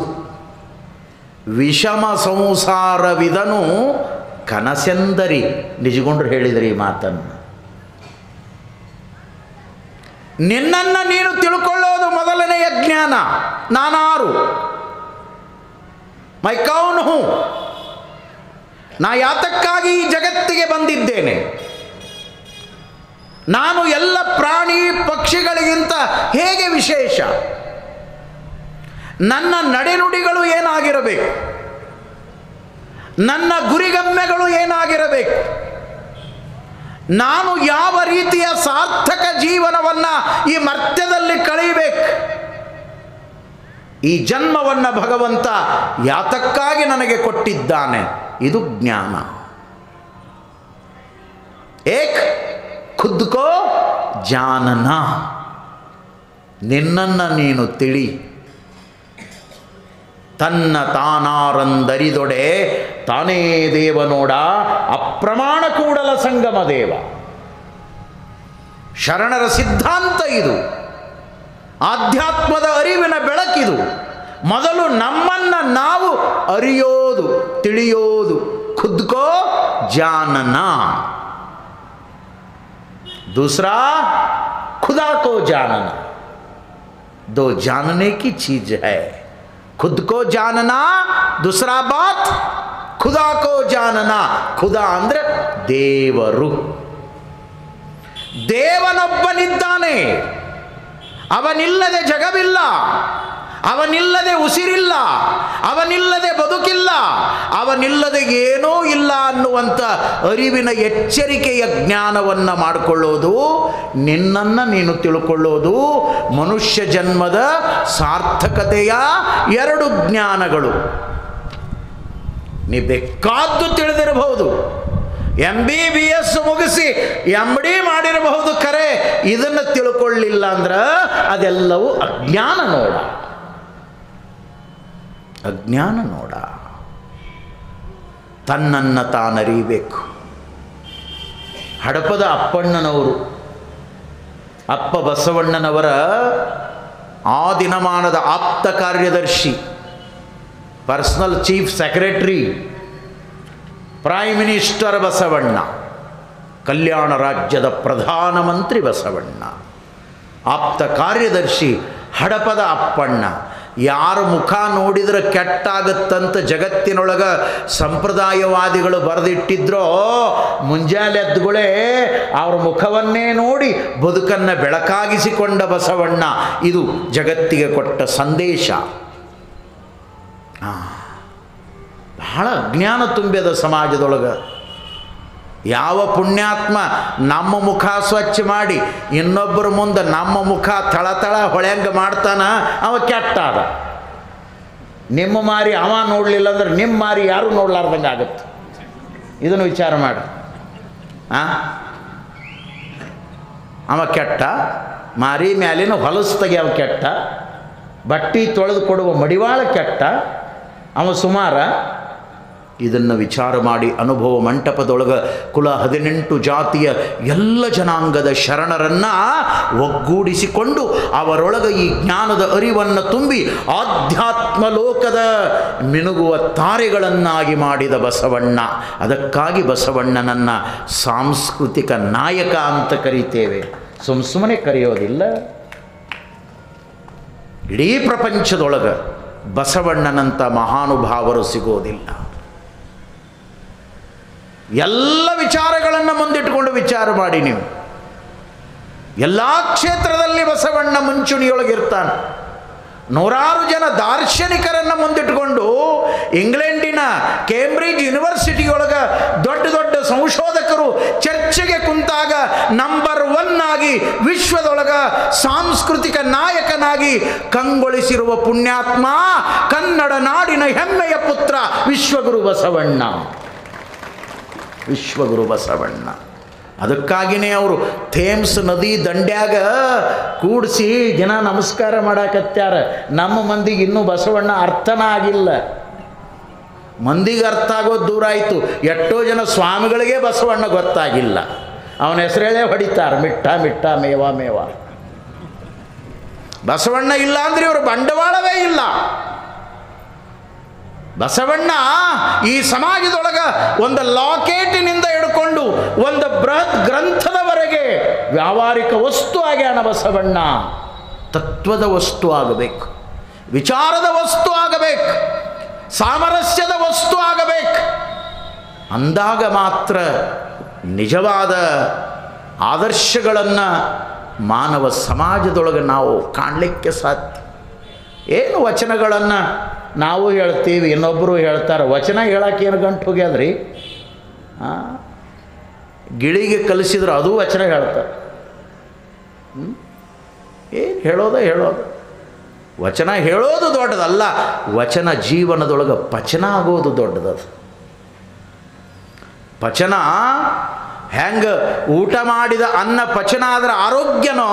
ವಿಷಮ ಸಂಸಾರವಿದನು ಕನಸೆಂದರಿ. ನಿಜಗೊಂಡ್ರು ಹೇಳಿದ್ರಿ ಈ ಮಾತನ್ನು. ನಿನ್ನನ್ನು ನೀನು ತಿಳ್ಕೊಳ್ಳೋದು ಮೊದಲನೆಯ ಜ್ಞಾನ. ನಾನಾರು, ಮೈ ಕೌನ್ ಹೂ, ನಾ ಯಾತಕ್ಕಾಗಿ ಈ ಜಗತ್ತಿಗೆ ಬಂದಿದ್ದೇನೆ, ನಾನು ಎಲ್ಲ ಪ್ರಾಣಿ ಪಕ್ಷಿಗಳಿಗಿಂತ ಹೇಗೆ ವಿಶೇಷ, ನನ್ನ ನಡೆನುಡಿಗಳು ಏನಾಗಿರಬೇಕು, ನನ್ನ ಗುರಿಗಮ್ಯಗಳು ಏನಾಗಿರಬೇಕು, ನಾನು ಯಾವ ರೀತಿಯ ಸಾರ್ಥಕ ಜೀವನವನ್ನು ಈ ಮರ್ತ್ಯದಲ್ಲಿ ಕಳೆಯಬೇಕು, ಈ ಜನ್ಮವನ್ನು ಭಗವಂತ ಯಾತಕ್ಕಾಗಿ ನನಗೆ ಕೊಟ್ಟಿದ್ದಾನೆ, ಇದು ಜ್ಞಾನ. ಏಕ್ ಖುದ್ ಕೋ ಜಾನನಾ, ನಿನ್ನನ್ನು ನೀನು ತಿಳಿ. ತನ್ನ ತಾನಾರಂದರಿದೊಡೆ ತಾನೇ ದೇವನೋಡ ಅಪ್ರಮಾಣ ಕೂಡಲ ಸಂಗಮ ದೇವ. ಶರಣರ ಸಿದ್ಧಾಂತ ಇದು, ಆಧ್ಯಾತ್ಮದ ಅರಿವಿನ ಬೆಳಕಿದು. ಮೊದಲು ನಮ್ಮನ್ನು ನಾವು ಅರಿಯೋದು, ತಿಳಿಯೋದು. ಖುದ್ ಕೋ ಜಾನನಾ. दूसरा खुदा को जानना. दो जानने की चीज है. खुद को जानना, दूसरा बात खुदा को जानना. खुदा ಅಂದ್ರೆ ದೇವರು. ದೇವನೊಬ್ಬನಿದ್ದಾನೆ, ಅವನಿಲ್ಲದೆ ಜಗವಿಲ್ಲ, ಅವನಿಲ್ಲದೆ ಉಸಿರಿಲ್ಲ, ಅವನಿಲ್ಲದೆ ಬದುಕಿಲ್ಲ, ಅವನಿಲ್ಲದೆ ಏನೂ ಇಲ್ಲ ಅನ್ನುವಂಥ ಅರಿವಿನ ಎಚ್ಚರಿಕೆಯ ಜ್ಞಾನವನ್ನು ಮಾಡಿಕೊಳ್ಳೋದು, ನಿನ್ನನ್ನು ನೀನು ತಿಳ್ಕೊಳ್ಳೋದು ಮನುಷ್ಯ ಜನ್ಮದ ಸಾರ್ಥಕತೆಯ ಎರಡು ಜ್ಞಾನಗಳು. ನೀ ಬೇಕಾದ್ದು ತಿಳಿದಿರಬಹುದು, MBBS ಮುಗಿಸಿ MD ಮಾಡಿರಬಹುದು, ಖರೆ ಇದನ್ನು ತಿಳ್ಕೊಳ್ಳಿಲ್ಲ ಅಂದ್ರೆ ಅದೆಲ್ಲವೂ ಅಜ್ಞಾನ ನೋಡ, ಅಜ್ಞಾನ ನೋಡ. ತನ್ನನ್ನು ತಾನರಿಯಬೇಕು. ಹಡಪದ ಅಪ್ಪಣ್ಣನವರು, ಅಪ್ಪ ಬಸವಣ್ಣನವರ ಆ ದಿನಮಾನದ ಆಪ್ತ ಕಾರ್ಯದರ್ಶಿ, personal chief secretary, prime minister Basavanna, Kalyana ರಾಜ್ಯದ ಪ್ರಧಾನಮಂತ್ರಿ ಬಸವಣ್ಣ, ಆಪ್ತ ಕಾರ್ಯದರ್ಶಿ ಹಡಪದ ಅಪ್ಪಣ್ಣ. ಯಾರ ಮುಖ ನೋಡಿದ್ರೆ ಕೆಟ್ಟಾಗತ್ತಂತ ಜಗತ್ತಿನೊಳಗೆ ಸಂಪ್ರದಾಯವಾದಿಗಳು ಬರೆದಿಟ್ಟಿದ್ರೋ, ಮುಂಜಾನೆ ಎದ್ದುಗಳೇ ಅವ್ರ ಮುಖವನ್ನೇ ನೋಡಿ ಬದುಕನ್ನು ಬೆಳಕಾಗಿಸಿಕೊಂಡ ಬಸವಣ್ಣ. ಇದು ಜಗತ್ತಿಗೆ ಕೊಟ್ಟ ಸಂದೇಶ. ಬಹಳ ಅಜ್ಞಾನ ತುಂಬ್ಯದ ಸಮಾಜದೊಳಗೆ. ಯಾವ ಪುಣ್ಯಾತ್ಮ ನಮ್ಮ ಮುಖ ಸ್ವಚ್ಛ ಮಾಡಿ ಇನ್ನೊಬ್ಬರ ಮುಂದೆ ನಮ್ಮ ಮುಖ ತಳತಳ ಹೊಳೆಂಗೆ ಮಾಡ್ತಾನ, ಅವ ಕೆಟ್ಟಾದ. ನಿಮ್ಮ ಮಾರಿ ಅವ ನೋಡಲಿಲ್ಲ ಅಂದ್ರೆ ನಿಮ್ಮ ಮಾರಿ ಯಾರೂ ನೋಡ್ಲಾರ್ದಂಗೆ ಆಗುತ್ತೆ. ಇದನ್ನು ವಿಚಾರ ಮಾಡಿ. ಅವ ಕೆಟ್ಟ, ಮಾರಿ ಮ್ಯಾಲಿನ ಹೊಲಸು ತೆಗಿಯವ ಕೆಟ್ಟ, ಬಟ್ಟೆ ತೊಳೆದು ಕೊಡುವ ಮಡಿವಾಳ ಕೆಟ್ಟ, ಅವ ಸುಮಾರ. ಇದನ್ನು ವಿಚಾರ ಮಾಡಿ ಅನುಭವ ಮಂಟಪದೊಳಗೆ ಕುಲ 18 ಜಾತಿಯ ಎಲ್ಲ ಜನಾಂಗದ ಶರಣರನ್ನು ಒಗ್ಗೂಡಿಸಿಕೊಂಡು ಅವರೊಳಗೆ ಈ ಜ್ಞಾನದ ಅರಿವನ್ನು ತುಂಬಿ ಆಧ್ಯಾತ್ಮ ಲೋಕದ ಮಿನುಗುವ ತಾರೆಗಳನ್ನಾಗಿ ಮಾಡಿದ ಬಸವಣ್ಣ. ಅದಕ್ಕಾಗಿ ಬಸವಣ್ಣನನ್ನು ಸಾಂಸ್ಕೃತಿಕ ನಾಯಕ ಅಂತ ಕರೀತೇವೆ, ಸುಮ್ಮನೆ ಕರೆಯೋದಿಲ್ಲ. ಇಡೀ ಪ್ರಪಂಚದೊಳಗೆ ಬಸವಣ್ಣನಂಥ ಮಹಾನುಭಾವರು ಸಿಗೋದಿಲ್ಲ. ಎಲ್ಲ ವಿಚಾರಗಳನ್ನು ಮುಂದಿಟ್ಟುಕೊಂಡು ವಿಚಾರ ಮಾಡಿ ನೀವು. ಎಲ್ಲ ಕ್ಷೇತ್ರದಲ್ಲಿ ಬಸವಣ್ಣ ಮುಂಚೂಣಿಯೊಳಗಿರ್ತಾನೆ. ನೂರಾರು ಜನ ದಾರ್ಶನಿಕರನ್ನು ಮುಂದಿಟ್ಟುಕೊಂಡು ಇಂಗ್ಲೆಂಡಿನ ಕೇಂಬ್ರಿಡ್ಜ್ ಯೂನಿವರ್ಸಿಟಿಯೊಳಗೆ ದೊಡ್ಡ ದೊಡ್ಡ ಸಂಶೋಧಕರು ಚರ್ಚೆಗೆ ಕುಂತಾಗ ನಂಬರ್ 1 ಆಗಿ ವಿಶ್ವದೊಳಗೆ ಸಾಂಸ್ಕೃತಿಕ ನಾಯಕನಾಗಿ ಕಂಗೊಳಿಸಿರುವ ಪುಣ್ಯಾತ್ಮ, ಕನ್ನಡ ನಾಡಿನ ಹೆಮ್ಮೆಯ ಪುತ್ರ ವಿಶ್ವಗುರು ಬಸವಣ್ಣ. ವಿಶ್ವಗುರು ಬಸವಣ್ಣ. ಅದಕ್ಕಾಗಿಯೇ ಅವರು ಥೇಮ್ಸ್ ನದಿ ದಂಡ್ಯಾಗ ಕೂಡಿಸಿ ದಿನ ನಮಸ್ಕಾರ ಮಾಡಾಕತ್ಯಾರ. ನಮ್ಮ ಮಂದಿಗೆ ಇನ್ನೂ ಬಸವಣ್ಣ ಅರ್ಥನ ಆಗಿಲ್ಲ. ಮಂದಿಗೆ ಅರ್ಥ ಆಗೋದು ದೂರ ಆಯಿತು, ಎಷ್ಟೋ ಜನ ಸ್ವಾಮಿಗಳಿಗೆ ಬಸವಣ್ಣ ಗೊತ್ತಾಗಿಲ್ಲ. ಅವನ ಹೆಸರೇಳೇ ಹೊಡಿತಾರೆ, ಮಿಟ್ಟ ಮಿಟ್ಟ ಮೇವ ಮೇವ. ಬಸವಣ್ಣ ಇಲ್ಲ ಅಂದ್ರೆ ಇವರು ಬಂಡವಾಳವೇ ಇಲ್ಲ. ಬಸವಣ್ಣ ಈ ಸಮಾಜದೊಳಗೆ ಒಂದು ಲಾಕೆಟಿನಿಂದ ಹಿಡ್ಕೊಂಡು ಒಂದು ಬೃಹತ್ ಗ್ರಂಥದವರೆಗೆ ವ್ಯಾವಹಾರಿಕ ವಸ್ತು ಆಗ್ಯಾನ ಬಸವಣ್ಣ. ತತ್ವದ ವಸ್ತು ಆಗಬೇಕು, ವಿಚಾರದ ವಸ್ತು ಆಗಬೇಕು, ಸಾಮರಸ್ಯದ ವಸ್ತು ಆಗಬೇಕು. ಅಂದಾಗ ಮಾತ್ರ ನಿಜವಾದ ಆದರ್ಶಗಳನ್ನು ಮಾನವ ಸಮಾಜದೊಳಗೆ ನಾವು ಕಾಣಲಿಕ್ಕೆ ಸಾಧ್ಯ. ಏನು ವಚನಗಳನ್ನು ನಾವು ಹೇಳ್ತೀವಿ, ಇನ್ನೊಬ್ಬರು ಹೇಳ್ತಾರೆ. ವಚನ ಹೇಳಕ್ಕೆ ಏನು ಗಂಟು ಹೋಗ್ಯದ್ರಿ? ಗಿಳಿಗೆ ಕಲಿಸಿದ್ರು ಅದು ವಚನ ಹೇಳ್ತಾರೆ. ಏನು ಹೇಳೋದು ವಚನ ಹೇಳೋದು ದೊಡ್ಡದಲ್ಲ, ವಚನ ಜೀವನದೊಳಗೆ ಪಚನ ಆಗೋದು ದೊಡ್ಡದದು. ಪಚನ ಹೆಂಗೆ ಊಟ ಮಾಡಿದ ಅನ್ನ ಪಚನ ಆದ್ರೆ ಆರೋಗ್ಯನೋ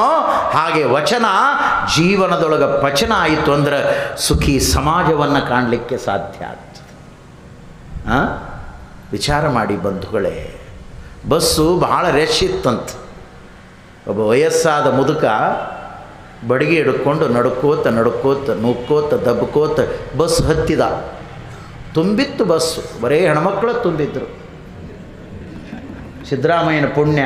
ಹಾಗೆ ವಚನ ಜೀವನದೊಳಗೆ ಪಚನ ಆಯಿತು ಅಂದ್ರೆ ಸುಖಿ ಸಮಾಜವನ್ನು ಕಾಣಲಿಕ್ಕೆ ಸಾಧ್ಯ ಆಗ್ತದೆ. ವಿಚಾರ ಮಾಡಿ ಬಂಧುಗಳೇ. ಬಸ್ಸು ಭಾಳ ರಶ್ ಇತ್ತಂತ. ಒಬ್ಬ ವಯಸ್ಸಾದ ಮುದುಕ ಬಡಿಗೆ ಹಿಡ್ಕೊಂಡು ನಡ್ಕೋತ ನುಗ್ಕೋತ ದಬ್ಕೋತ ಬಸ್ ಹತ್ತಿದ. ತುಂಬಿತ್ತು ಬಸ್ಸು, ಬರೀ ಹೆಣ್ಮಕ್ಳು ತುಂಬಿದ್ರು. ಸಿದ್ದರಾಮಯ್ಯನ ಪುಣ್ಯ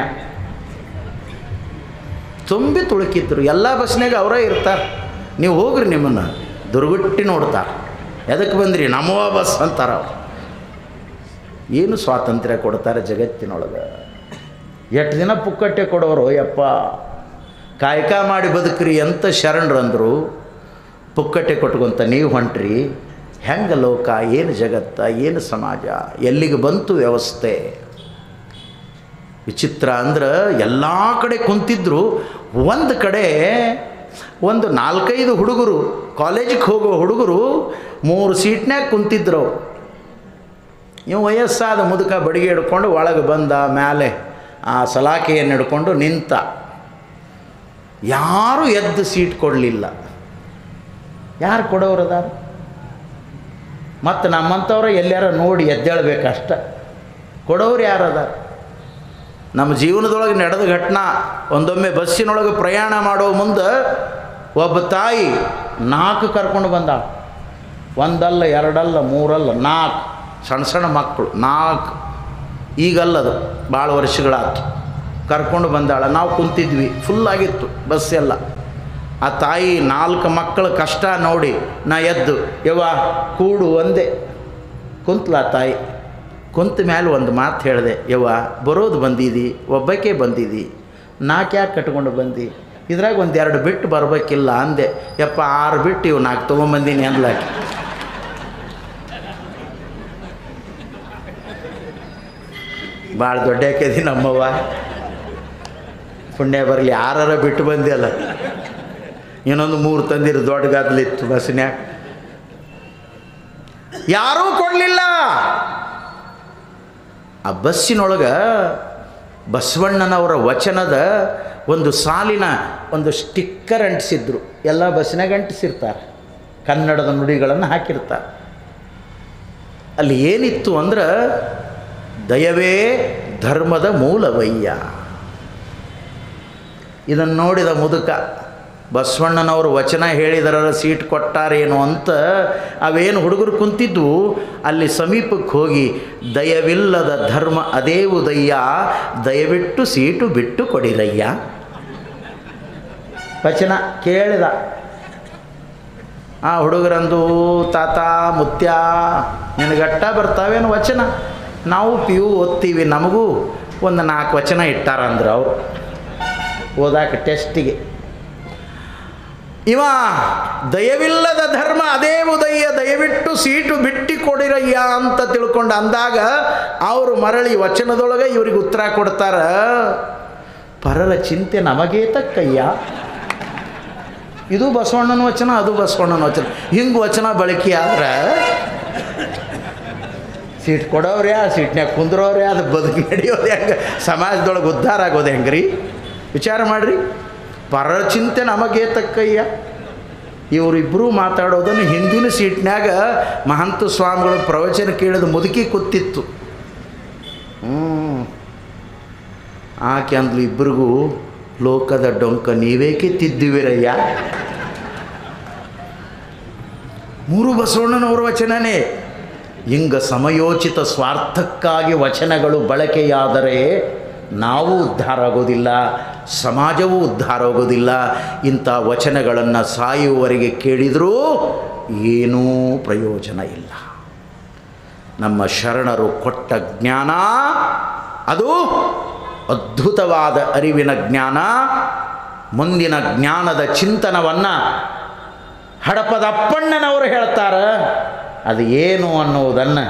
ತುಂಬಿ ತುಳುಕಿದ್ರು. ಎಲ್ಲ ಬಸ್ನಾಗ ಅವರೇ ಇರ್ತಾರೆ. ನೀವು ಹೋಗ್ರಿ, ನಿಮ್ಮನ್ನು ದುರ್ಗುಟ್ಟಿ ನೋಡ್ತಾರೆ. ಎದಕ್ಕೆ ಬಂದ್ರಿ? ನಮ್ಮವ ಬಸ್ ಅಂತಾರೆ ಅವ್ರು. ಏನು ಸ್ವಾತಂತ್ರ್ಯ ಕೊಡ್ತಾರೆ ಜಗತ್ತಿನೊಳಗೆ? ಎಷ್ಟು ದಿನ ಪುಕ್ಕಟ್ಟೆ ಕೊಡೋರು ಯಪ್ಪ. ಕಾಯಕ ಮಾಡಿ ಬದುಕ್ರಿ ಅಂತ ಶರಣರು ಅಂದರು. ಪುಕ್ಕಟ್ಟೆ ಕೊಟ್ಕೊಂತ ನೀವು ಹೊಂಟ್ರಿ. ಹೆಂಗೆ ಲೋಕ, ಏನು ಜಗತ್ತ, ಏನು ಸಮಾಜ, ಎಲ್ಲಿಗೆ ಬಂತು ವ್ಯವಸ್ಥೆ? ವಿಚಿತ್ರ ಅಂದ್ರೆ ಎಲ್ಲ ಕಡೆ ಕುಂತಿದ್ರು. ಒಂದು ಕಡೆ ಒಂದು 4-5 ಹುಡುಗರು, ಕಾಲೇಜಿಗೆ ಹೋಗೋ ಹುಡುಗರು 3 ಸೀಟ್ನಾಗ ಕುಂತಿದ್ರು. ಇವು ವಯಸ್ಸಾದ ಮುದುಕ ಬಡಿಗೆ ಹಿಡ್ಕೊಂಡು ಒಳಗೆ ಬಂದ. ಮೇಲೆ ಆ ಸಲಾಕೆಯನ್ನು ಹಿಡ್ಕೊಂಡು ನಿಂತ. ಯಾರೂ ಎದ್ದು ಸೀಟ್ ಕೊಡಲಿಲ್ಲ. ಯಾರು ಕೊಡೋರದಾರ? ಮತ್ತು ನಮ್ಮಂಥವ್ರು ಎಲ್ಲಾರ ನೋಡಿ ಎದ್ದೇಳಬೇಕಷ್ಟ. ಕೊಡೋರು ಯಾರದಾರ? ನಮ್ಮ ಜೀವನದೊಳಗೆ ನಡೆದ ಘಟನಾ. ಒಂದೊಮ್ಮೆ ಬಸ್ಸಿನೊಳಗೆ ಪ್ರಯಾಣ ಮಾಡೋ ಮುಂದೆ ಒಬ್ಬ ತಾಯಿ 4 ಕರ್ಕೊಂಡು ಬಂದ. 1 ಅಲ್ಲ 2 ಅಲ್ಲ 3 ಅಲ್ಲ 4 ಸಣ್ಣ ಸಣ್ಣ ಮಕ್ಕಳು. 4 ಈಗಲ್ಲದು, ಭಾಳ ವರ್ಷಗಳಾಯ್ತು. ಕರ್ಕೊಂಡು ಬಂದಾಳ. ನಾವು ಕುಂತಿದ್ವಿ, ಫುಲ್ಲಾಗಿತ್ತು ಬಸ್ ಎಲ್ಲ. ಆ ತಾಯಿ 4 ಮಕ್ಕಳ ಕಷ್ಟ ನೋಡಿ ನಾ ಎದ್ದು, ಯವ್ವ ಕೂಡು ಒಂದೇ. ಕುಂತ್ಲ ಆ ತಾಯಿ. ಕುಂತ ಮೇಲೆ ಒಂದು ಮಾತು ಹೇಳಿದೆ, ಯವ್ವ ಬರೋದು ಬಂದಿದ್ದಿ, ಒಬ್ಬಕ್ಕೆ ಬಂದಿದ್ದಿ, 4 ಯಾಕೆ ಕಟ್ಕೊಂಡು ಬಂದು? ಇದ್ರಾಗ 1-2 ಬಿಟ್ಟು ಬರಬೇಕಿಲ್ಲ ಅಂದೆ. ಯಪ್ಪ 6 ಬಿಟ್ಟು ಇವು 4 ತೊಗೊಂಬಂದೀನಿ ಅಂದ್ಲಾಕಿ. ಭಾಳ ದೊಡ್ಡ ಯಾಕೆದಿ ನಮ್ಮವ್ವ. ಪುಣ್ಯ ಬರಲಿ, 6 ಬಿಟ್ಟು ಬಂದಿಯಲ್ಲ. ಇನ್ನೊಂದು 3 ತಂದಿರು, ದೊಡ್ಡ ಗದ್ದಲಿತ್ತು ಬಸ್ನ್ಯಾಗ. ಯಾರೂ ಕೊಡಲಿಲ್ಲ. ಆ ಬಸ್ಸಿನೊಳಗೆ ಬಸವಣ್ಣನವರ ವಚನದ ಒಂದು ಸಾಲಿನ ಒಂದು ಸ್ಟಿಕ್ಕರ್ ಅಂಟಿಸಿದ್ರು. ಎಲ್ಲ ಬಸ್ಸಿನಾಗ ಅಂಟಿಸಿರ್ತಾರೆ, ಕನ್ನಡದ ನುಡಿಗಳನ್ನು ಹಾಕಿರ್ತಾರೆ. ಅಲ್ಲಿ ಏನಿತ್ತು ಅಂದ್ರೆ, ದಯವೇ ಧರ್ಮದ ಮೂಲವಯ್ಯ. ಇದನ್ನು ನೋಡಿದ ಮುದುಕ ಬಸವಣ್ಣನವರು ವಚನ ಹೇಳಿದರ ಸೀಟ್ ಕೊಟ್ಟಾರೇನು ಅಂತ ಅವೇನು ಹುಡುಗರು ಕುಂತಿದ್ವು ಅಲ್ಲಿ ಸಮೀಪಕ್ಕೆ ಹೋಗಿ, ದಯವಿಲ್ಲದ ಧರ್ಮ ಅದೇ ಉದಯ್ಯ, ದಯವಿಟ್ಟು ಸೀಟು ಬಿಟ್ಟು ಕೊಡಿರಯ್ಯ. ವಚನ ಕೇಳಿದ. ಆ ಹುಡುಗರಂದು, ತಾತ ಮುತ್ಯ ನಿನಗಟ್ಟ ಬರ್ತಾವೇನು ವಚನ, ನಾವು PU ಓದ್ತೀವಿ, ನಮಗೂ ಒಂದು 4 ವಚನ ಇಟ್ಟಾರಂದ್ರೆ ಅವರು ಓದಾಕ ಟೆಸ್ಟಿಗೆ. ಇವ ದಯವಿಲ್ಲದ ಧರ್ಮ ಅದೇ ಉದಯ್ಯ, ದಯವಿಟ್ಟು ಸೀಟು ಬಿಟ್ಟು ಕೊಡಿರಯ್ಯ ಅಂತ ತಿಳ್ಕೊಂಡು ಅಂದಾಗ ಅವರು ಮರಳಿ ವಚನದೊಳಗೆ ಇವ್ರಿಗೆ ಉತ್ತರ ಕೊಡ್ತಾರ, ಪರರ ಚಿಂತೆ ನಮಗೇ ತಕ್ಕಯ್ಯ. ಇದು ಬಸವಣ್ಣನ ವಚನ, ಅದು ಬಸವಣ್ಣನ ವಚನ. ಹಿಂಗೆ ವಚನ ಬಳಕೆ ಆದ್ರೆ ಸೀಟ್ ಕೊಡೋವ್ರೆ, ಆ ಸೀಟ್ನ್ಯಾಗ ಕುಂದ್ರೋವ್ರೆ, ಅದು ಬದುಕಿ ನಡೆಯೋದು ಹೆಂಗೆ, ಸಮಾಜದೊಳಗೆ ಉದ್ಧಾರ ಆಗೋದು ಹೆಂಗೆ ರೀ? ವಿಚಾರ ಮಾಡಿರಿ. ಪರರ ಚಿಂತೆ ನಮಗೇ ತಕ್ಕಯ್ಯ. ಇವರಿಬ್ಬರೂ ಮಾತಾಡೋದನ್ನು ಹಿಂದಿನ ಸೀಟ್ನ್ಯಾಗ ಮಹಂತ ಸ್ವಾಮಿಗಳು ಪ್ರವಚನ ಕೇಳಿದ ಮುದುಕಿ ಕೂತಿತ್ತು. ಆಕೆ ಅಂದ್ಲು ಇಬ್ಬರಿಗೂ, ಲೋಕದ ಡೊಂಕ ನೀವೇಕೆ ತಿದ್ದಿವಿರಯ್ಯ. 3 ಬಸವಣ್ಣನವರ ವಚನನೇ. ಹಿಂಗ ಸಮಯೋಚಿತ ಸ್ವಾರ್ಥಕ್ಕಾಗಿ ವಚನಗಳು ಬಳಕೆಯಾದರೆ ನಾವು ಉದ್ಧಾರ ಆಗೋದಿಲ್ಲ, ಸಮಾಜವೂ ಉದ್ಧಾರ ಆಗೋದಿಲ್ಲ. ಇಂಥ ವಚನಗಳನ್ನು ಸಾಯುವವರೆಗೆ ಕೇಳಿದರೂ ಏನೂ ಪ್ರಯೋಜನ ಇಲ್ಲ. ನಮ್ಮ ಶರಣರು ಕೊಟ್ಟ ಜ್ಞಾನ ಅದು ಅದ್ಭುತವಾದ ಅರಿವಿನ ಜ್ಞಾನ. ಮುಂದಿನ ಜ್ಞಾನದ ಚಿಂತನವನ್ನು ಹಡಪದ ಅಪ್ಪಣ್ಣನವರು ಹೇಳ್ತಾರೆ. ಅದು ಏನು ಅನ್ನುವುದನ್ನು